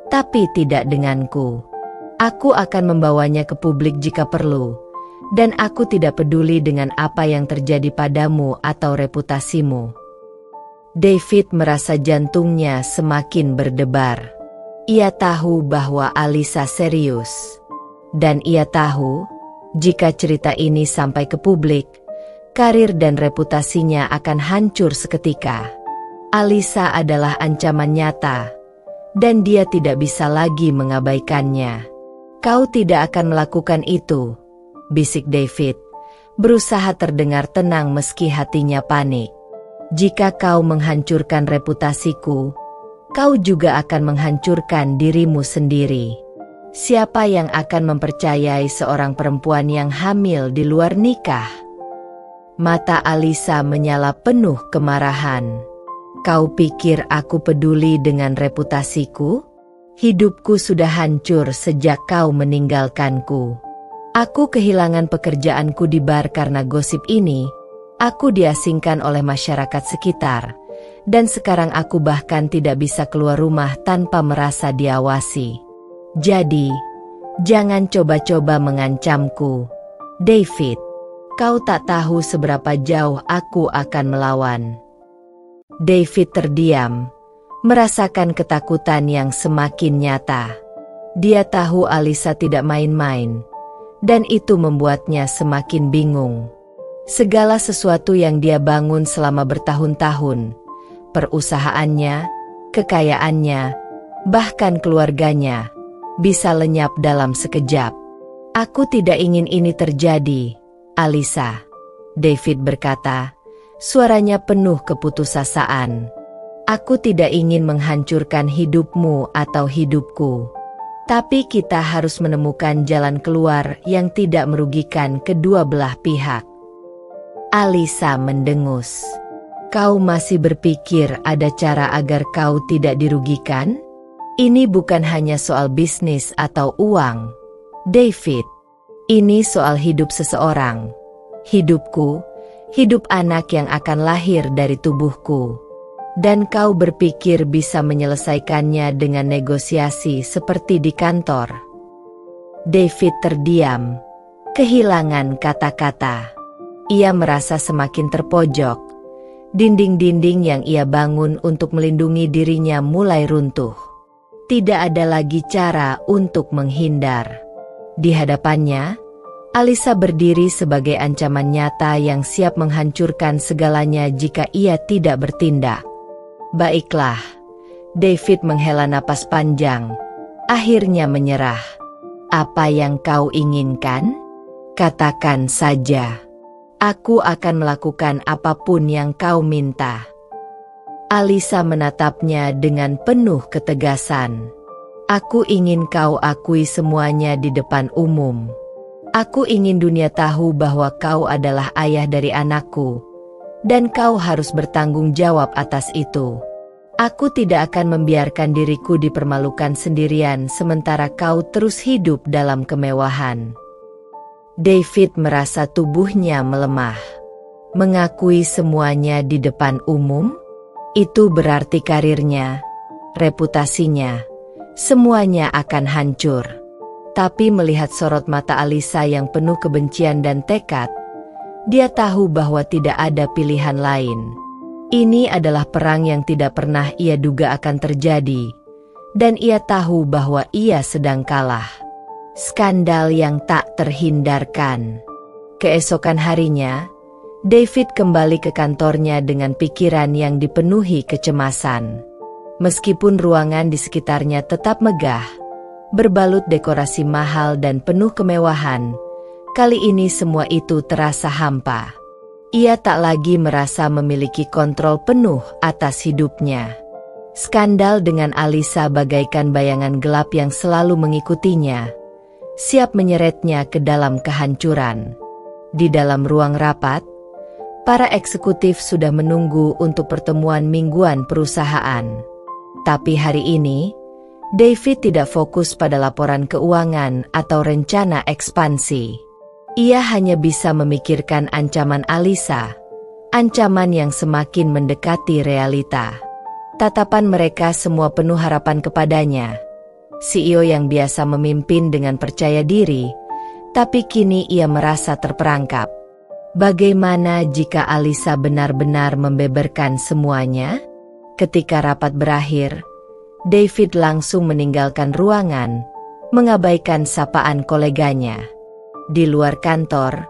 tapi tidak denganku. Aku akan membawanya ke publik jika perlu, dan aku tidak peduli dengan apa yang terjadi padamu atau reputasimu." David merasa jantungnya semakin berdebar. Ia tahu bahwa Alisa serius. Dan ia tahu, jika cerita ini sampai ke publik, karir dan reputasinya akan hancur seketika. Alisa adalah ancaman nyata, dan dia tidak bisa lagi mengabaikannya. Kau tidak akan melakukan itu, bisik David, berusaha terdengar tenang meski hatinya panik. Jika kau menghancurkan reputasiku, kau juga akan menghancurkan dirimu sendiri. Siapa yang akan mempercayai seorang perempuan yang hamil di luar nikah? Mata Alisa menyala penuh kemarahan. Kau pikir aku peduli dengan reputasiku? Hidupku sudah hancur sejak kau meninggalkanku. Aku kehilangan pekerjaanku di bar karena gosip ini. Aku diasingkan oleh masyarakat sekitar, dan sekarang aku bahkan tidak bisa keluar rumah tanpa merasa diawasi. Jadi, jangan coba-coba mengancamku, David. Kau tak tahu seberapa jauh aku akan melawan. David terdiam, merasakan ketakutan yang semakin nyata. Dia tahu Alisa tidak main-main, dan itu membuatnya semakin bingung. Segala sesuatu yang dia bangun selama bertahun-tahun, perusahaannya, kekayaannya, bahkan keluarganya, bisa lenyap dalam sekejap. Aku tidak ingin ini terjadi, Alisa, David berkata, suaranya penuh keputusasaan. Aku tidak ingin menghancurkan hidupmu atau hidupku. Tapi kita harus menemukan jalan keluar yang tidak merugikan kedua belah pihak. Alisa mendengus. Kau masih berpikir ada cara agar kau tidak dirugikan? Ini bukan hanya soal bisnis atau uang, David. Ini soal hidup seseorang. Hidupku, hidup anak yang akan lahir dari tubuhku. Dan kau berpikir bisa menyelesaikannya dengan negosiasi seperti di kantor. David terdiam, kehilangan kata-kata. Ia merasa semakin terpojok. Dinding-dinding yang ia bangun untuk melindungi dirinya mulai runtuh. Tidak ada lagi cara untuk menghindar. Di hadapannya, Alisa berdiri sebagai ancaman nyata yang siap menghancurkan segalanya jika ia tidak bertindak. Baiklah, David menghela napas panjang, akhirnya menyerah. Apa yang kau inginkan? Katakan saja. Aku akan melakukan apapun yang kau minta. Alisa menatapnya dengan penuh ketegasan. Aku ingin kau akui semuanya di depan umum. Aku ingin dunia tahu bahwa kau adalah ayah dari anakku, dan kau harus bertanggung jawab atas itu. Aku tidak akan membiarkan diriku dipermalukan sendirian sementara kau terus hidup dalam kemewahan. David merasa tubuhnya melemah. Mengakui semuanya di depan umum? Itu berarti karirnya, reputasinya, semuanya akan hancur. Tapi melihat sorot mata Alisa yang penuh kebencian dan tekad, dia tahu bahwa tidak ada pilihan lain. Ini adalah perang yang tidak pernah ia duga akan terjadi, dan ia tahu bahwa ia sedang kalah. Skandal yang tak terhindarkan. Keesokan harinya, David kembali ke kantornya dengan pikiran yang dipenuhi kecemasan. Meskipun ruangan di sekitarnya tetap megah, berbalut dekorasi mahal dan penuh kemewahan, kali ini semua itu terasa hampa. Ia tak lagi merasa memiliki kontrol penuh atas hidupnya. Skandal dengan Alisa bagaikan bayangan gelap yang selalu mengikutinya, siap menyeretnya ke dalam kehancuran. Di dalam ruang rapat, para eksekutif sudah menunggu untuk pertemuan mingguan perusahaan. Tapi hari ini, David tidak fokus pada laporan keuangan atau rencana ekspansi. Ia hanya bisa memikirkan ancaman Alisa, ancaman yang semakin mendekati realita. Tatapan mereka semua penuh harapan kepadanya. CEO yang biasa memimpin dengan percaya diri, tapi kini ia merasa terperangkap. Bagaimana jika Alisa benar-benar membeberkan semuanya? Ketika rapat berakhir, David langsung meninggalkan ruangan, mengabaikan sapaan koleganya. Di luar kantor,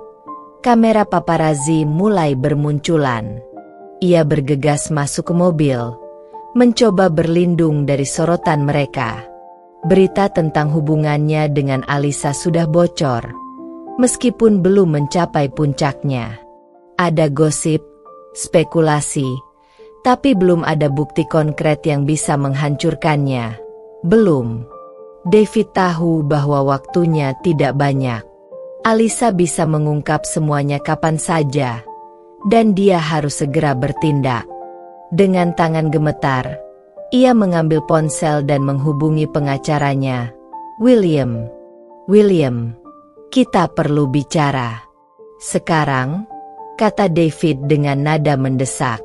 kamera paparazzi mulai bermunculan. Ia bergegas masuk ke mobil, mencoba berlindung dari sorotan mereka. Berita tentang hubungannya dengan Alisa sudah bocor, meskipun belum mencapai puncaknya. Ada gosip, spekulasi, tapi belum ada bukti konkret yang bisa menghancurkannya. Belum. David tahu bahwa waktunya tidak banyak. Alisa bisa mengungkap semuanya kapan saja, dan dia harus segera bertindak. Dengan tangan gemetar, ia mengambil ponsel dan menghubungi pengacaranya. William, kita perlu bicara. Sekarang, kata David dengan nada mendesak.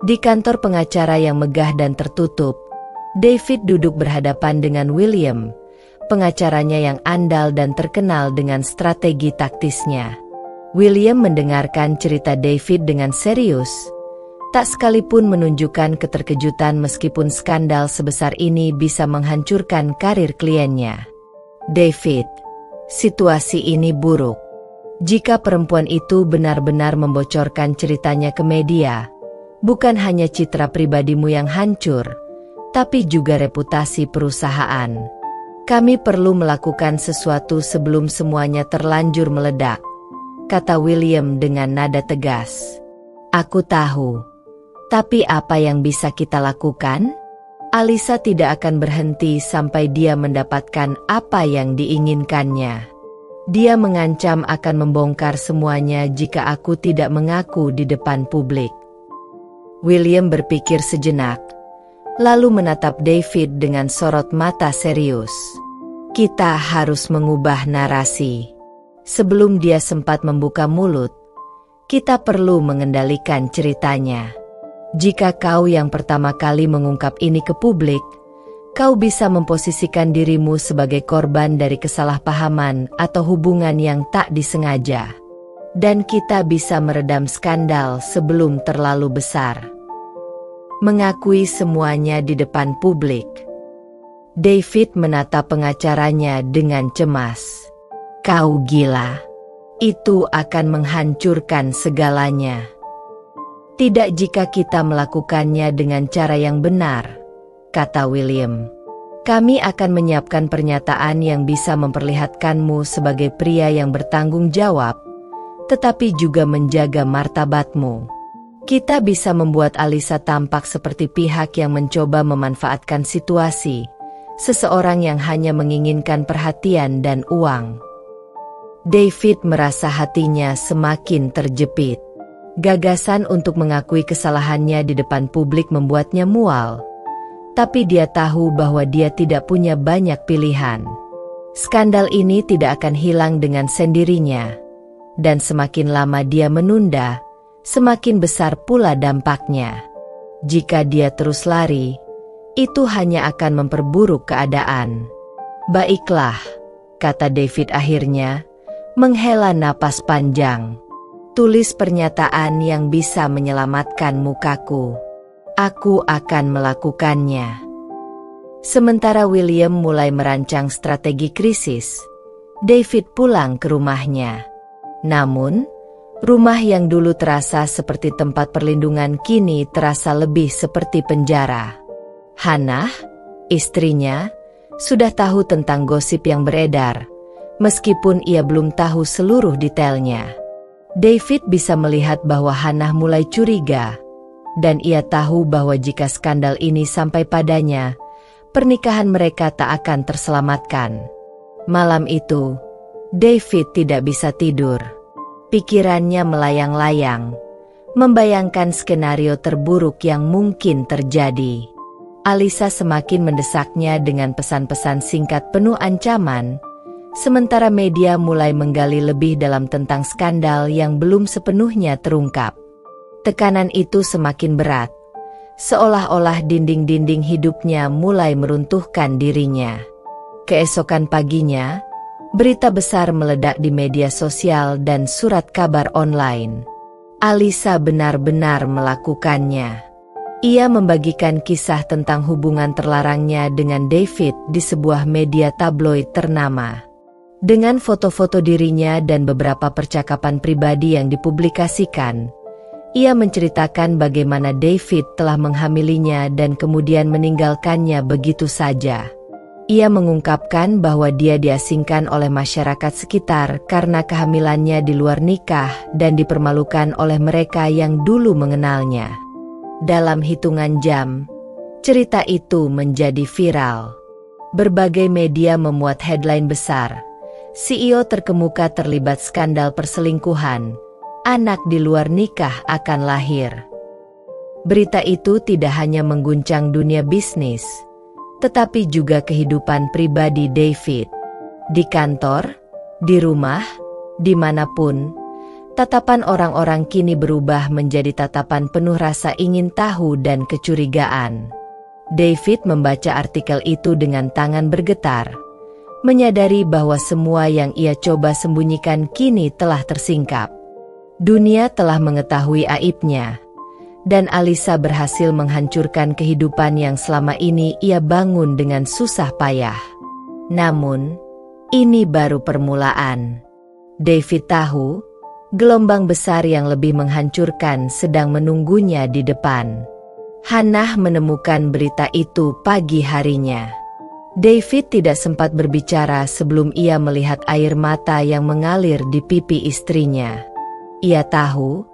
Di kantor pengacara yang megah dan tertutup, David duduk berhadapan dengan William, pengacaranya yang andal dan terkenal dengan strategi taktisnya. William mendengarkan cerita David dengan serius, tak sekalipun menunjukkan keterkejutan meskipun skandal sebesar ini bisa menghancurkan karir kliennya. David, situasi ini buruk. Jika perempuan itu benar-benar membocorkan ceritanya ke media, bukan hanya citra pribadimu yang hancur, tapi juga reputasi perusahaan. Kami perlu melakukan sesuatu sebelum semuanya terlanjur meledak, kata William dengan nada tegas. Aku tahu, tapi apa yang bisa kita lakukan? Alisa tidak akan berhenti sampai dia mendapatkan apa yang diinginkannya. Dia mengancam akan membongkar semuanya jika aku tidak mengaku di depan publik. William berpikir sejenak, lalu menatap David dengan sorot mata serius. Kita harus mengubah narasi. Sebelum dia sempat membuka mulut, kita perlu mengendalikan ceritanya. Jika kau yang pertama kali mengungkap ini ke publik, kau bisa memposisikan dirimu sebagai korban dari kesalahpahaman atau hubungan yang tak disengaja. Dan kita bisa meredam skandal sebelum terlalu besar. Mengakui semuanya di depan publik. David menatap pengacaranya dengan cemas. Kau gila. Itu akan menghancurkan segalanya. Tidak jika kita melakukannya dengan cara yang benar, kata William. Kami akan menyiapkan pernyataan yang bisa memperlihatkanmu sebagai pria yang bertanggung jawab, tetapi juga menjaga martabatmu. Kita bisa membuat Alisa tampak seperti pihak yang mencoba memanfaatkan situasi, seseorang yang hanya menginginkan perhatian dan uang. David merasa hatinya semakin terjepit. Gagasan untuk mengakui kesalahannya di depan publik membuatnya mual, tapi dia tahu bahwa dia tidak punya banyak pilihan. Skandal ini tidak akan hilang dengan sendirinya. Dan semakin lama dia menunda, semakin besar pula dampaknya. Jika dia terus lari, itu hanya akan memperburuk keadaan. Baiklah, kata David akhirnya, menghela napas panjang. Tulis pernyataan yang bisa menyelamatkan mukaku. Aku akan melakukannya. Sementara William mulai merancang strategi krisis, David pulang ke rumahnya. Namun, rumah yang dulu terasa seperti tempat perlindungan kini terasa lebih seperti penjara. Hannah, istrinya, sudah tahu tentang gosip yang beredar, meskipun ia belum tahu seluruh detailnya. David bisa melihat bahwa Hannah mulai curiga, dan ia tahu bahwa jika skandal ini sampai padanya, pernikahan mereka tak akan terselamatkan. Malam itu, David tidak bisa tidur. Pikirannya melayang-layang, membayangkan skenario terburuk yang mungkin terjadi. Alisa semakin mendesaknya dengan pesan-pesan singkat penuh ancaman, sementara media mulai menggali lebih dalam tentang skandal yang belum sepenuhnya terungkap. Tekanan itu semakin berat, seolah-olah dinding-dinding hidupnya mulai meruntuhkan dirinya. Keesokan paginya, berita besar meledak di media sosial dan surat kabar online. Alisa benar-benar melakukannya. Ia membagikan kisah tentang hubungan terlarangnya dengan David di sebuah media tabloid ternama. Dengan foto-foto dirinya dan beberapa percakapan pribadi yang dipublikasikan, ia menceritakan bagaimana David telah menghamilinya dan kemudian meninggalkannya begitu saja. Ia mengungkapkan bahwa dia diasingkan oleh masyarakat sekitar karena kehamilannya di luar nikah dan dipermalukan oleh mereka yang dulu mengenalnya. Dalam hitungan jam, cerita itu menjadi viral. Berbagai media memuat headline besar. CEO terkemuka terlibat skandal perselingkuhan. Anak di luar nikah akan lahir. Berita itu tidak hanya mengguncang dunia bisnis, tetapi juga kehidupan pribadi David. Di kantor, di rumah, dimanapun, tatapan orang-orang kini berubah menjadi tatapan penuh rasa ingin tahu dan kecurigaan. David membaca artikel itu dengan tangan bergetar, menyadari bahwa semua yang ia coba sembunyikan kini telah tersingkap. Dunia telah mengetahui aibnya, dan Alyssa berhasil menghancurkan kehidupan yang selama ini ia bangun dengan susah payah. Namun, ini baru permulaan. David tahu, gelombang besar yang lebih menghancurkan sedang menunggunya di depan. Hannah menemukan berita itu pagi harinya. David tidak sempat berbicara sebelum ia melihat air mata yang mengalir di pipi istrinya. Ia tahu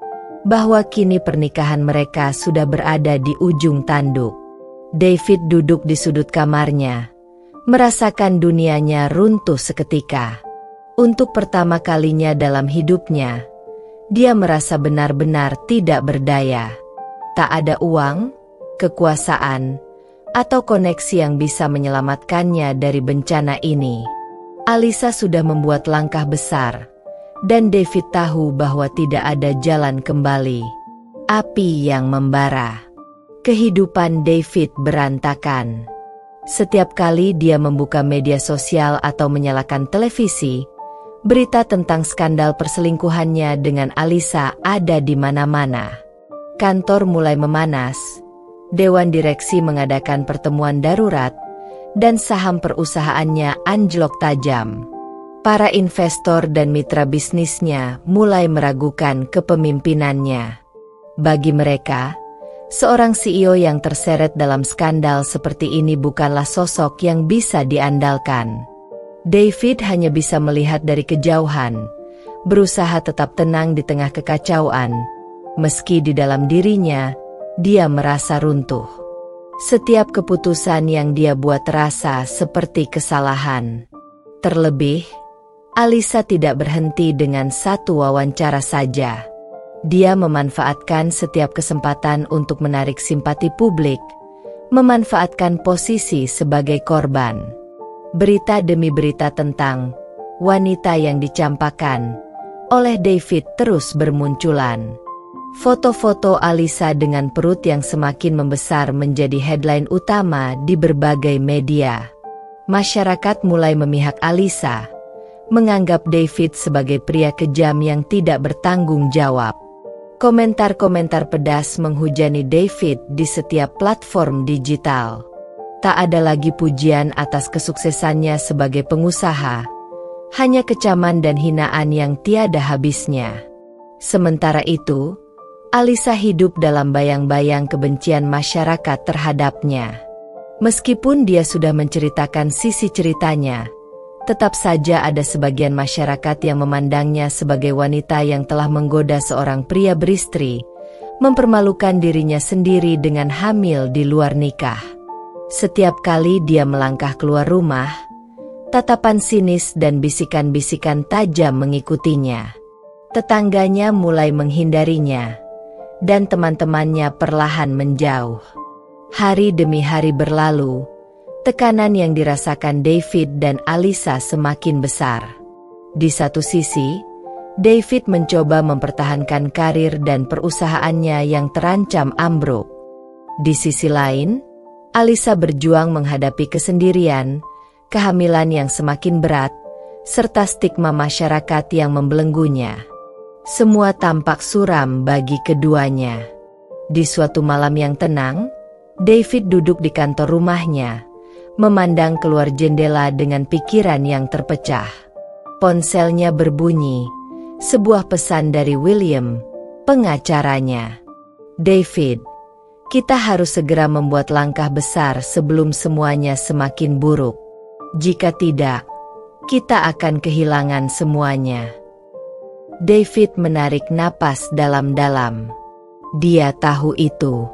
bahwa kini pernikahan mereka sudah berada di ujung tanduk. David duduk di sudut kamarnya, merasakan dunianya runtuh seketika. Untuk pertama kalinya dalam hidupnya, dia merasa benar-benar tidak berdaya. Tak ada uang, kekuasaan, atau koneksi yang bisa menyelamatkannya dari bencana ini. Alyssa sudah membuat langkah besar, dan David tahu bahwa tidak ada jalan kembali. Api yang membara. Kehidupan David berantakan. Setiap kali dia membuka media sosial atau menyalakan televisi, berita tentang skandal perselingkuhannya dengan Alyssa ada di mana-mana. Kantor mulai memanas. Dewan direksi mengadakan pertemuan darurat, dan saham perusahaannya anjlok tajam. Para investor dan mitra bisnisnya mulai meragukan kepemimpinannya. Bagi mereka, seorang CEO yang terseret dalam skandal seperti ini bukanlah sosok yang bisa diandalkan. David hanya bisa melihat dari kejauhan, berusaha tetap tenang di tengah kekacauan, meski di dalam dirinya, dia merasa runtuh. Setiap keputusan yang dia buat terasa seperti kesalahan. Terlebih, Alyssa tidak berhenti dengan satu wawancara saja. Dia memanfaatkan setiap kesempatan untuk menarik simpati publik, memanfaatkan posisi sebagai korban. Berita demi berita tentang wanita yang dicampakkan oleh David terus bermunculan. Foto-foto Alyssa dengan perut yang semakin membesar menjadi headline utama di berbagai media. Masyarakat mulai memihak Alyssa, menganggap David sebagai pria kejam yang tidak bertanggung jawab. Komentar-komentar pedas menghujani David di setiap platform digital. Tak ada lagi pujian atas kesuksesannya sebagai pengusaha, hanya kecaman dan hinaan yang tiada habisnya. Sementara itu, Alyssa hidup dalam bayang-bayang kebencian masyarakat terhadapnya. Meskipun dia sudah menceritakan sisi ceritanya, tetap saja ada sebagian masyarakat yang memandangnya sebagai wanita yang telah menggoda seorang pria beristri, mempermalukan dirinya sendiri dengan hamil di luar nikah. Setiap kali dia melangkah keluar rumah, tatapan sinis dan bisikan-bisikan tajam mengikutinya. Tetangganya mulai menghindarinya, dan teman-temannya perlahan menjauh. Hari demi hari berlalu, tekanan yang dirasakan David dan Alyssa semakin besar. Di satu sisi, David mencoba mempertahankan karir dan perusahaannya yang terancam ambruk. Di sisi lain, Alyssa berjuang menghadapi kesendirian, kehamilan yang semakin berat, serta stigma masyarakat yang membelenggunya. Semua tampak suram bagi keduanya. Di suatu malam yang tenang, David duduk di kantor rumahnya, memandang keluar jendela dengan pikiran yang terpecah. Ponselnya berbunyi, sebuah pesan dari William, pengacaranya. David, kita harus segera membuat langkah besar sebelum semuanya semakin buruk. Jika tidak, kita akan kehilangan semuanya. David menarik napas dalam-dalam. Dia tahu itu.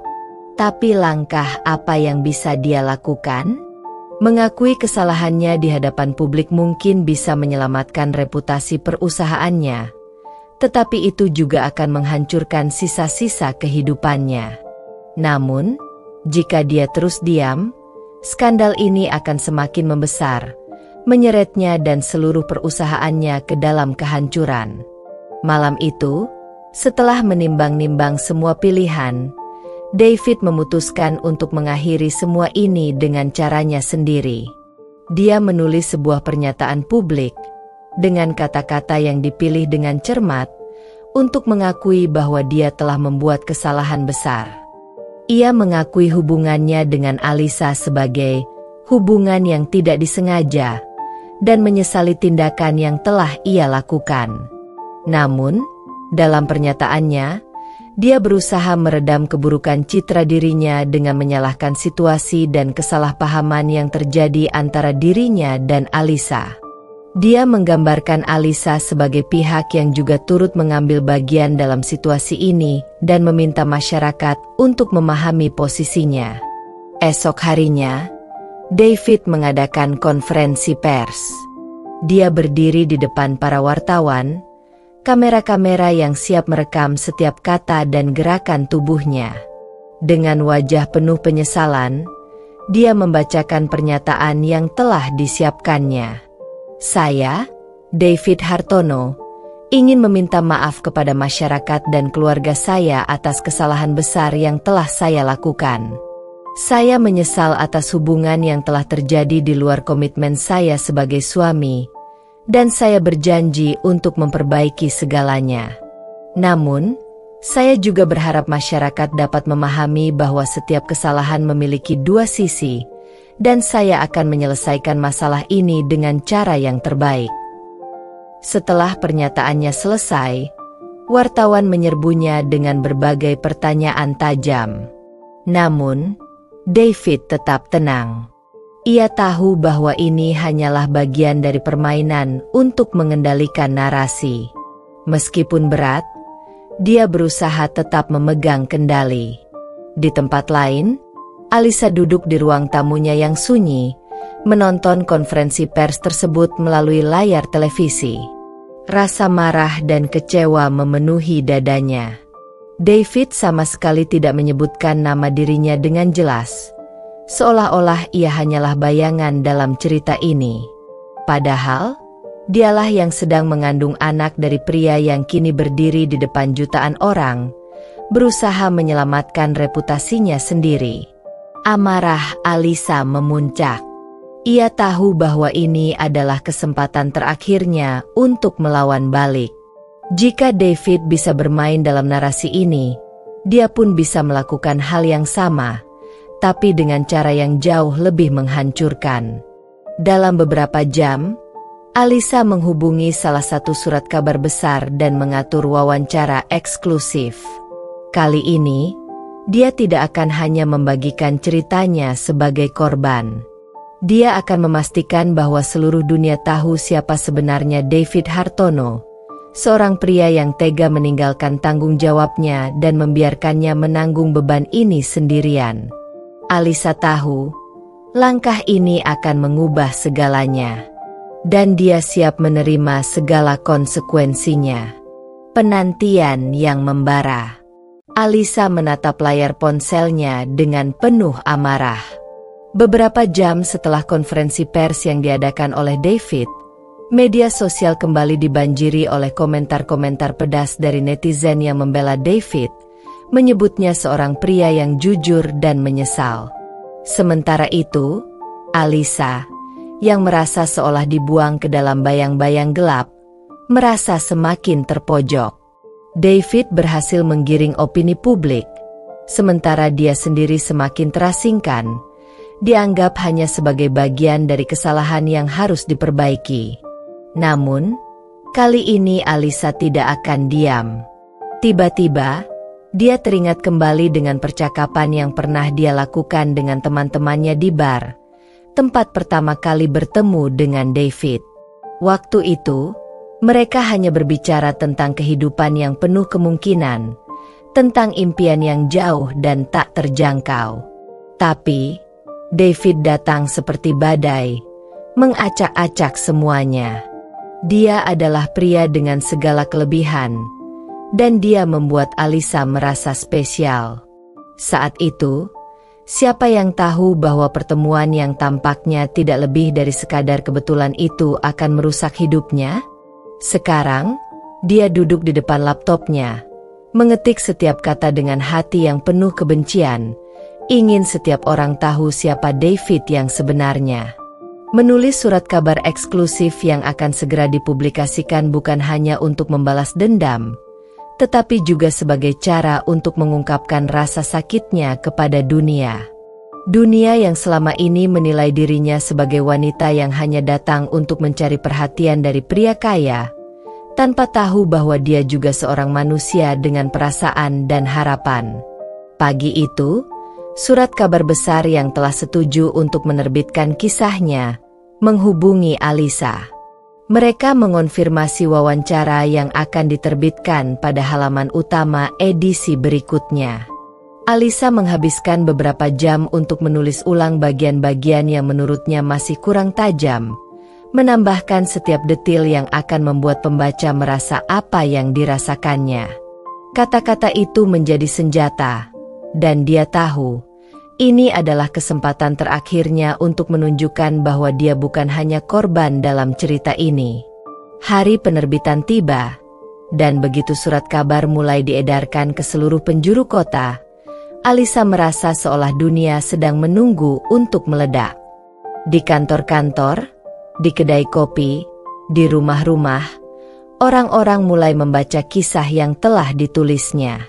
Tapi langkah apa yang bisa dia lakukan? Mengakui kesalahannya di hadapan publik mungkin bisa menyelamatkan reputasi perusahaannya. Tetapi itu juga akan menghancurkan sisa-sisa kehidupannya. Namun, jika dia terus diam, skandal ini akan semakin membesar, menyeretnya dan seluruh perusahaannya ke dalam kehancuran. Malam itu, setelah menimbang-nimbang semua pilihan, David memutuskan untuk mengakhiri semua ini dengan caranya sendiri. Dia menulis sebuah pernyataan publik, dengan kata-kata yang dipilih dengan cermat, untuk mengakui bahwa dia telah membuat kesalahan besar. Ia mengakui hubungannya dengan Alisa sebagai hubungan yang tidak disengaja, dan menyesali tindakan yang telah ia lakukan. Namun, dalam pernyataannya, dia berusaha meredam keburukan citra dirinya dengan menyalahkan situasi dan kesalahpahaman yang terjadi antara dirinya dan Alisa. Dia menggambarkan Alisa sebagai pihak yang juga turut mengambil bagian dalam situasi ini dan meminta masyarakat untuk memahami posisinya. Esok harinya, David mengadakan konferensi pers. Dia berdiri di depan para wartawan, kamera-kamera yang siap merekam setiap kata dan gerakan tubuhnya. Dengan wajah penuh penyesalan, dia membacakan pernyataan yang telah disiapkannya. Saya, David Hartono, ingin meminta maaf kepada masyarakat dan keluarga saya atas kesalahan besar yang telah saya lakukan. Saya menyesal atas hubungan yang telah terjadi di luar komitmen saya sebagai suami, dan saya berjanji untuk memperbaiki segalanya. Namun, saya juga berharap masyarakat dapat memahami bahwa setiap kesalahan memiliki dua sisi, dan saya akan menyelesaikan masalah ini dengan cara yang terbaik. Setelah pernyataannya selesai, wartawan menyerbunya dengan berbagai pertanyaan tajam. Namun, David tetap tenang. Ia tahu bahwa ini hanyalah bagian dari permainan untuk mengendalikan narasi. Meskipun berat, dia berusaha tetap memegang kendali. Di tempat lain, Alisa duduk di ruang tamunya yang sunyi, menonton konferensi pers tersebut melalui layar televisi. Rasa marah dan kecewa memenuhi dadanya. David sama sekali tidak menyebutkan nama dirinya dengan jelas, seolah-olah ia hanyalah bayangan dalam cerita ini. Padahal, dialah yang sedang mengandung anak dari pria yang kini berdiri di depan jutaan orang, berusaha menyelamatkan reputasinya sendiri. Amarah Alisa memuncak. Ia tahu bahwa ini adalah kesempatan terakhirnya untuk melawan balik. Jika David bisa bermain dalam narasi ini, dia pun bisa melakukan hal yang sama, tapi dengan cara yang jauh lebih menghancurkan. Dalam beberapa jam, Alisa menghubungi salah satu surat kabar besar dan mengatur wawancara eksklusif. Kali ini, dia tidak akan hanya membagikan ceritanya sebagai korban. Dia akan memastikan bahwa seluruh dunia tahu siapa sebenarnya David Hartono, seorang pria yang tega meninggalkan tanggung jawabnya dan membiarkannya menanggung beban ini sendirian. Alisa tahu, langkah ini akan mengubah segalanya, dan dia siap menerima segala konsekuensinya. Penantian yang membara. Alisa menatap layar ponselnya dengan penuh amarah. Beberapa jam setelah konferensi pers yang diadakan oleh David, media sosial kembali dibanjiri oleh komentar-komentar pedas dari netizen yang membela David, menyebutnya seorang pria yang jujur dan menyesal. Sementara itu, Alisa, yang merasa seolah dibuang ke dalam bayang-bayang gelap, merasa semakin terpojok. David berhasil menggiring opini publik, sementara dia sendiri semakin terasingkan, dianggap hanya sebagai bagian dari kesalahan yang harus diperbaiki. Namun, kali ini Alisa tidak akan diam. Tiba-tiba, dia teringat kembali dengan percakapan yang pernah dia lakukan dengan teman-temannya di bar, tempat pertama kali bertemu dengan David. Waktu itu, mereka hanya berbicara tentang kehidupan yang penuh kemungkinan, tentang impian yang jauh dan tak terjangkau. Tapi, David datang seperti badai, mengacak-acak semuanya. Dia adalah pria dengan segala kelebihan, dan dia membuat Alisa merasa spesial. Saat itu, siapa yang tahu bahwa pertemuan yang tampaknya tidak lebih dari sekadar kebetulan itu akan merusak hidupnya? Sekarang, dia duduk di depan laptopnya, mengetik setiap kata dengan hati yang penuh kebencian, ingin setiap orang tahu siapa David yang sebenarnya. Menulis surat kabar eksklusif yang akan segera dipublikasikan bukan hanya untuk membalas dendam, tetapi juga sebagai cara untuk mengungkapkan rasa sakitnya kepada dunia. Dunia yang selama ini menilai dirinya sebagai wanita yang hanya datang untuk mencari perhatian dari pria kaya, tanpa tahu bahwa dia juga seorang manusia dengan perasaan dan harapan. Pagi itu, surat kabar besar yang telah setuju untuk menerbitkan kisahnya menghubungi Alisa. Mereka mengonfirmasi wawancara yang akan diterbitkan pada halaman utama edisi berikutnya. Alisa menghabiskan beberapa jam untuk menulis ulang bagian-bagian yang menurutnya masih kurang tajam, menambahkan setiap detil yang akan membuat pembaca merasa apa yang dirasakannya. Kata-kata itu menjadi senjata, dan dia tahu, ini adalah kesempatan terakhirnya untuk menunjukkan bahwa dia bukan hanya korban dalam cerita ini. Hari penerbitan tiba, dan begitu surat kabar mulai diedarkan ke seluruh penjuru kota, Alisa merasa seolah dunia sedang menunggu untuk meledak. Di kantor-kantor, di kedai kopi, di rumah-rumah, orang-orang mulai membaca kisah yang telah ditulisnya.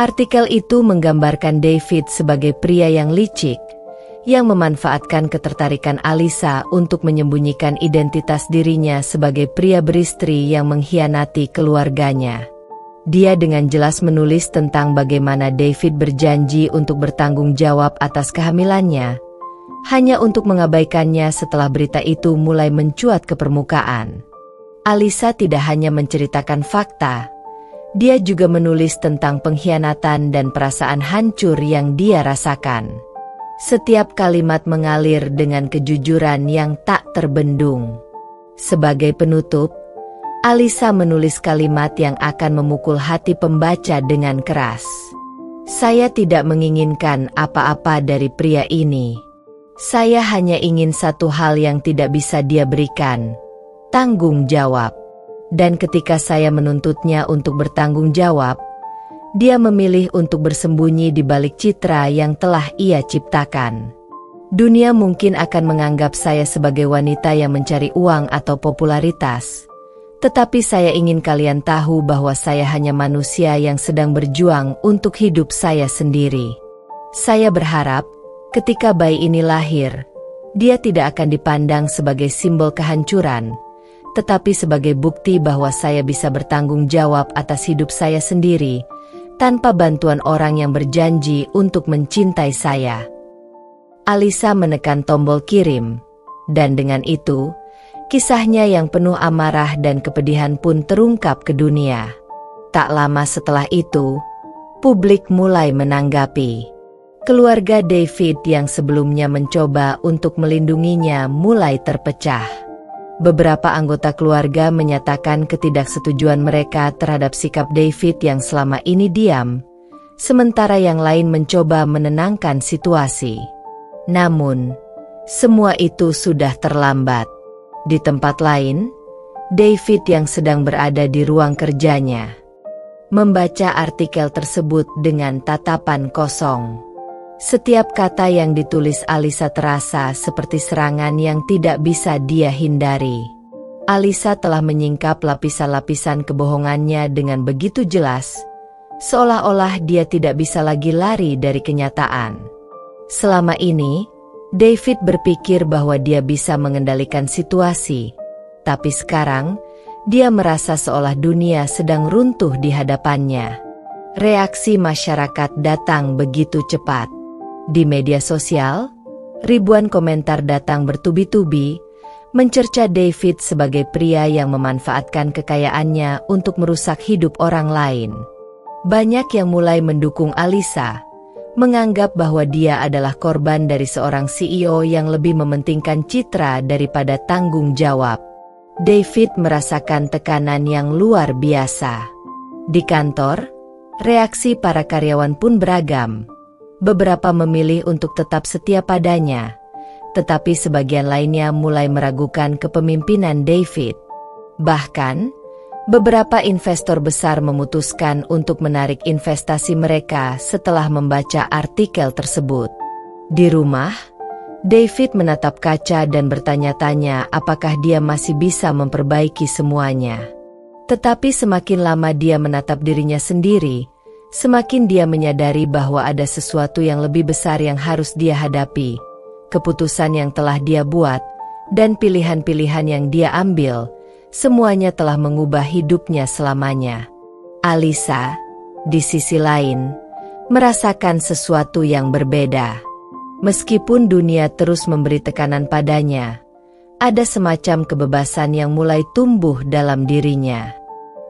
Artikel itu menggambarkan David sebagai pria yang licik, yang memanfaatkan ketertarikan Alisa untuk menyembunyikan identitas dirinya sebagai pria beristri yang mengkhianati keluarganya. Dia dengan jelas menulis tentang bagaimana David berjanji untuk bertanggung jawab atas kehamilannya, hanya untuk mengabaikannya setelah berita itu mulai mencuat ke permukaan. Alisa tidak hanya menceritakan fakta, dia juga menulis tentang pengkhianatan dan perasaan hancur yang dia rasakan. Setiap kalimat mengalir dengan kejujuran yang tak terbendung. Sebagai penutup, Alisa menulis kalimat yang akan memukul hati pembaca dengan keras. Saya tidak menginginkan apa-apa dari pria ini. Saya hanya ingin satu hal yang tidak bisa dia berikan, tanggung jawab. Dan ketika saya menuntutnya untuk bertanggung jawab, dia memilih untuk bersembunyi di balik citra yang telah ia ciptakan. Dunia mungkin akan menganggap saya sebagai wanita yang mencari uang atau popularitas, tetapi saya ingin kalian tahu bahwa saya hanya manusia yang sedang berjuang untuk hidup saya sendiri. Saya berharap, ketika bayi ini lahir, dia tidak akan dipandang sebagai simbol kehancuran, tetapi sebagai bukti bahwa saya bisa bertanggung jawab atas hidup saya sendiri, tanpa bantuan orang yang berjanji untuk mencintai saya. Alisa menekan tombol kirim, dan dengan itu, kisahnya yang penuh amarah dan kepedihan pun terungkap ke dunia. Tak lama setelah itu, publik mulai menanggapi. Keluarga David yang sebelumnya mencoba untuk melindunginya mulai terpecah. Beberapa anggota keluarga menyatakan ketidaksetujuan mereka terhadap sikap David yang selama ini diam, sementara yang lain mencoba menenangkan situasi. Namun, semua itu sudah terlambat. Di tempat lain, David yang sedang berada di ruang kerjanya membaca artikel tersebut dengan tatapan kosong. Setiap kata yang ditulis Alisa terasa seperti serangan yang tidak bisa dia hindari. Alisa telah menyingkap lapisan-lapisan kebohongannya dengan begitu jelas, seolah-olah dia tidak bisa lagi lari dari kenyataan. Selama ini, David berpikir bahwa dia bisa mengendalikan situasi, tapi sekarang, dia merasa seolah dunia sedang runtuh di hadapannya. Reaksi masyarakat datang begitu cepat. Di media sosial, ribuan komentar datang bertubi-tubi, mencerca David sebagai pria yang memanfaatkan kekayaannya untuk merusak hidup orang lain. Banyak yang mulai mendukung Alyssa, menganggap bahwa dia adalah korban dari seorang CEO yang lebih mementingkan citra daripada tanggung jawab. David merasakan tekanan yang luar biasa. Di kantor, reaksi para karyawan pun beragam. Beberapa memilih untuk tetap setia padanya, tetapi sebagian lainnya mulai meragukan kepemimpinan David. Bahkan, beberapa investor besar memutuskan untuk menarik investasi mereka setelah membaca artikel tersebut. Di rumah, David menatap kaca dan bertanya-tanya apakah dia masih bisa memperbaiki semuanya. Tetapi semakin lama dia menatap dirinya sendiri, semakin dia menyadari bahwa ada sesuatu yang lebih besar yang harus dia hadapi. Keputusan yang telah dia buat, dan pilihan-pilihan yang dia ambil, semuanya telah mengubah hidupnya selamanya. Alyssa, di sisi lain, merasakan sesuatu yang berbeda. Meskipun dunia terus memberi tekanan padanya, ada semacam kebebasan yang mulai tumbuh dalam dirinya.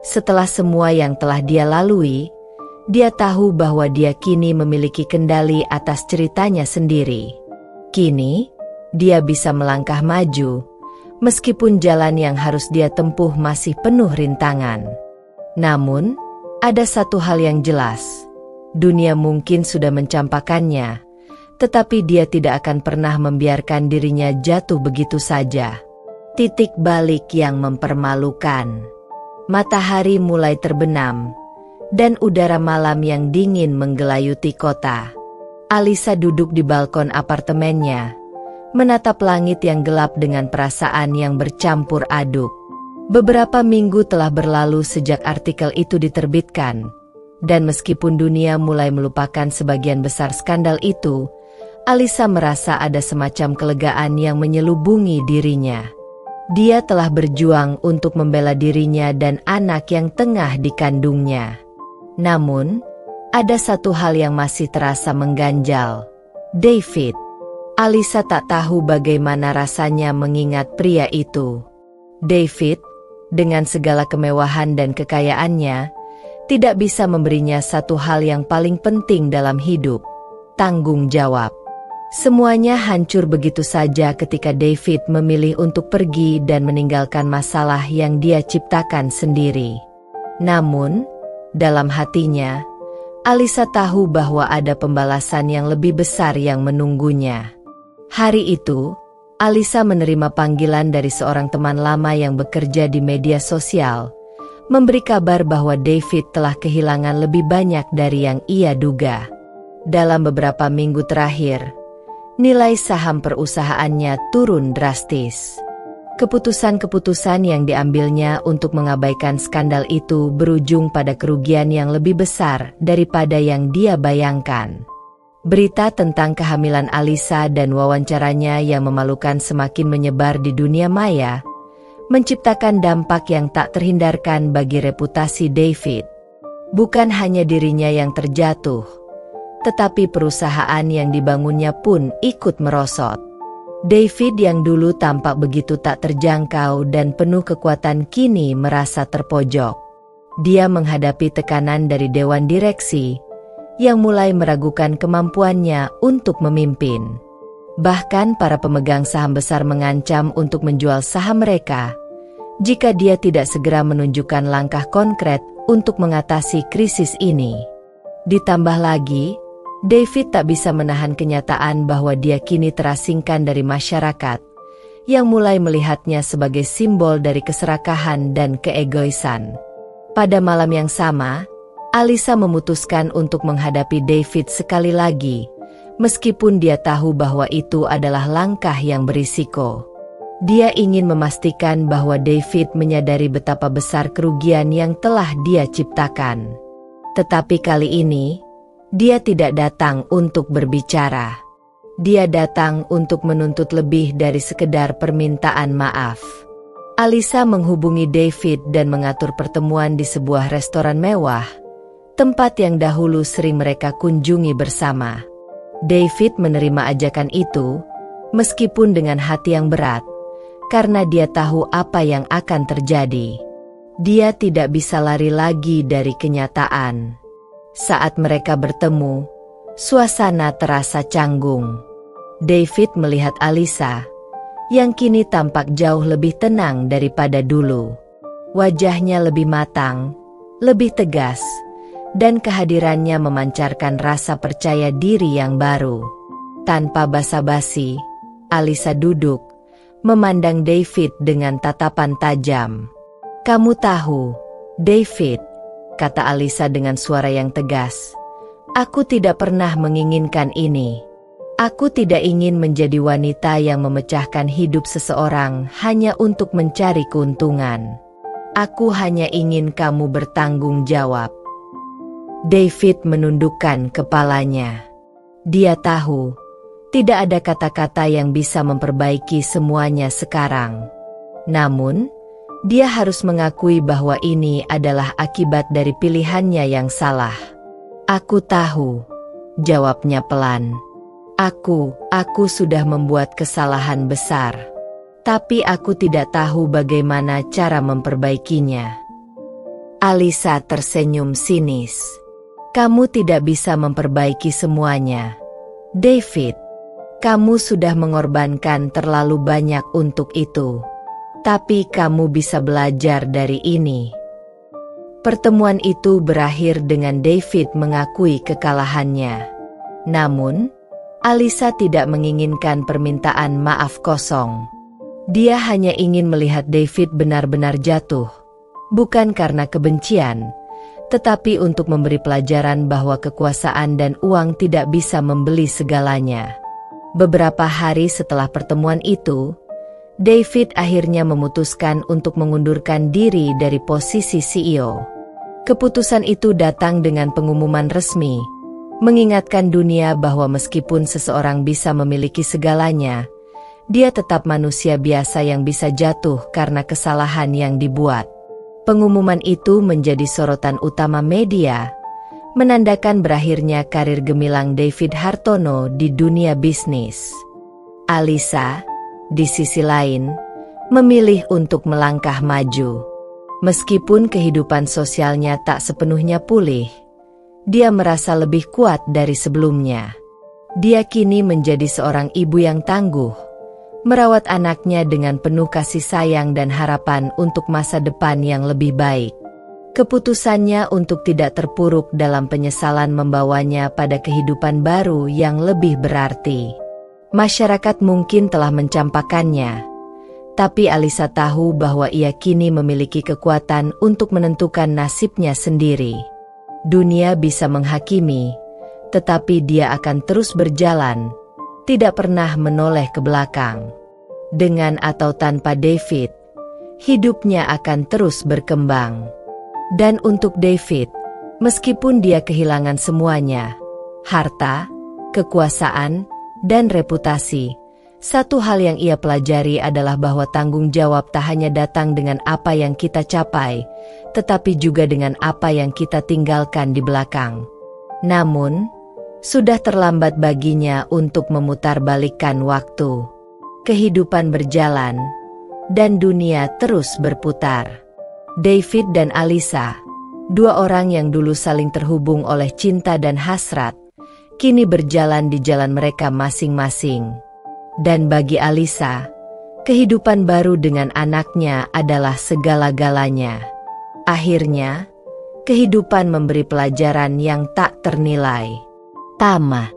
Setelah semua yang telah dia lalui, dia tahu bahwa dia kini memiliki kendali atas ceritanya sendiri. Kini, dia bisa melangkah maju, meskipun jalan yang harus dia tempuh masih penuh rintangan. Namun, ada satu hal yang jelas. Dunia mungkin sudah mencampakkannya, tetapi dia tidak akan pernah membiarkan dirinya jatuh begitu saja. Titik balik yang mempermalukan. Matahari mulai terbenam, dan udara malam yang dingin menggelayuti kota. Alyssa duduk di balkon apartemennya, menatap langit yang gelap dengan perasaan yang bercampur aduk. Beberapa minggu telah berlalu sejak artikel itu diterbitkan, dan meskipun dunia mulai melupakan sebagian besar skandal itu, Alyssa merasa ada semacam kelegaan yang menyelubungi dirinya. Dia telah berjuang untuk membela dirinya dan anak yang tengah dikandungnya. Namun, ada satu hal yang masih terasa mengganjal. David. Alyssa tak tahu bagaimana rasanya mengingat pria itu. David, dengan segala kemewahan dan kekayaannya, tidak bisa memberinya satu hal yang paling penting dalam hidup, tanggung jawab. Semuanya hancur begitu saja ketika David memilih untuk pergi dan meninggalkan masalah yang dia ciptakan sendiri. Namun, dalam hatinya, Alyssa tahu bahwa ada pembalasan yang lebih besar yang menunggunya. Hari itu, Alyssa menerima panggilan dari seorang teman lama yang bekerja di media sosial, memberi kabar bahwa David telah kehilangan lebih banyak dari yang ia duga. Dalam beberapa minggu terakhir, nilai saham perusahaannya turun drastis. Keputusan-keputusan yang diambilnya untuk mengabaikan skandal itu berujung pada kerugian yang lebih besar daripada yang dia bayangkan. Berita tentang kehamilan Alyssa dan wawancaranya yang memalukan semakin menyebar di dunia maya, menciptakan dampak yang tak terhindarkan bagi reputasi David. Bukan hanya dirinya yang terjatuh, tetapi perusahaan yang dibangunnya pun ikut merosot. David yang dulu tampak begitu tak terjangkau dan penuh kekuatan kini merasa terpojok. Dia menghadapi tekanan dari dewan direksi, yang mulai meragukan kemampuannya untuk memimpin. Bahkan para pemegang saham besar mengancam untuk menjual saham mereka, jika dia tidak segera menunjukkan langkah konkret untuk mengatasi krisis ini. Ditambah lagi, David tak bisa menahan kenyataan bahwa dia kini terasingkan dari masyarakat, yang mulai melihatnya sebagai simbol dari keserakahan dan keegoisan. Pada malam yang sama, Alyssa memutuskan untuk menghadapi David sekali lagi, meskipun dia tahu bahwa itu adalah langkah yang berisiko. Dia ingin memastikan bahwa David menyadari betapa besar kerugian yang telah dia ciptakan. Tetapi kali ini, dia tidak datang untuk berbicara. Dia datang untuk menuntut lebih dari sekedar permintaan maaf. Alisa menghubungi David dan mengatur pertemuan di sebuah restoran mewah, tempat yang dahulu sering mereka kunjungi bersama. David menerima ajakan itu, meskipun dengan hati yang berat, karena dia tahu apa yang akan terjadi. Dia tidak bisa lari lagi dari kenyataan. Saat mereka bertemu, suasana terasa canggung. David melihat Alisa, yang kini tampak jauh lebih tenang daripada dulu. Wajahnya lebih matang, lebih tegas, dan kehadirannya memancarkan rasa percaya diri yang baru. Tanpa basa-basi, Alisa duduk, memandang David dengan tatapan tajam. "Kamu tahu, David," kata Alisa dengan suara yang tegas, "aku tidak pernah menginginkan ini. Aku tidak ingin menjadi wanita yang memecahkan hidup seseorang hanya untuk mencari keuntungan. Aku hanya ingin kamu bertanggung jawab." David menundukkan kepalanya. Dia tahu, tidak ada kata-kata yang bisa memperbaiki semuanya sekarang. Namun, dia harus mengakui bahwa ini adalah akibat dari pilihannya yang salah. "Aku tahu," jawabnya pelan. Aku sudah membuat kesalahan besar. Tapi aku tidak tahu bagaimana cara memperbaikinya." Alisa tersenyum sinis. "Kamu tidak bisa memperbaiki semuanya, David. Kamu sudah mengorbankan terlalu banyak untuk itu. Tapi kamu bisa belajar dari ini." Pertemuan itu berakhir dengan David mengakui kekalahannya. Namun, Alisa tidak menginginkan permintaan maaf kosong. Dia hanya ingin melihat David benar-benar jatuh, bukan karena kebencian, tetapi untuk memberi pelajaran bahwa kekuasaan dan uang tidak bisa membeli segalanya. Beberapa hari setelah pertemuan itu, David akhirnya memutuskan untuk mengundurkan diri dari posisi CEO. Keputusan itu datang dengan pengumuman resmi, mengingatkan dunia bahwa meskipun seseorang bisa memiliki segalanya, dia tetap manusia biasa yang bisa jatuh karena kesalahan yang dibuat. Pengumuman itu menjadi sorotan utama media, menandakan berakhirnya karir gemilang David Hartono di dunia bisnis. Alisa, di sisi lain, memilih untuk melangkah maju. Meskipun kehidupan sosialnya tak sepenuhnya pulih, dia merasa lebih kuat dari sebelumnya. Dia kini menjadi seorang ibu yang tangguh, merawat anaknya dengan penuh kasih sayang dan harapan untuk masa depan yang lebih baik. Keputusannya untuk tidak terpuruk dalam penyesalan membawanya pada kehidupan baru yang lebih berarti. Masyarakat mungkin telah mencampakkannya, tapi Alisa tahu bahwa ia kini memiliki kekuatan untuk menentukan nasibnya sendiri. Dunia bisa menghakimi, tetapi dia akan terus berjalan, tidak pernah menoleh ke belakang. Dengan atau tanpa David, hidupnya akan terus berkembang. Dan untuk David, meskipun dia kehilangan semuanya, harta, kekuasaan, dan reputasi, satu hal yang ia pelajari adalah bahwa tanggung jawab tak hanya datang dengan apa yang kita capai, tetapi juga dengan apa yang kita tinggalkan di belakang. Namun, sudah terlambat baginya untuk memutarbalikkan waktu. Kehidupan berjalan, dan dunia terus berputar. David dan Alisa, dua orang yang dulu saling terhubung oleh cinta dan hasrat, kini berjalan di jalan mereka masing-masing. Dan bagi Alisa, kehidupan baru dengan anaknya adalah segala-galanya. Akhirnya, kehidupan memberi pelajaran yang tak ternilai. Tamat.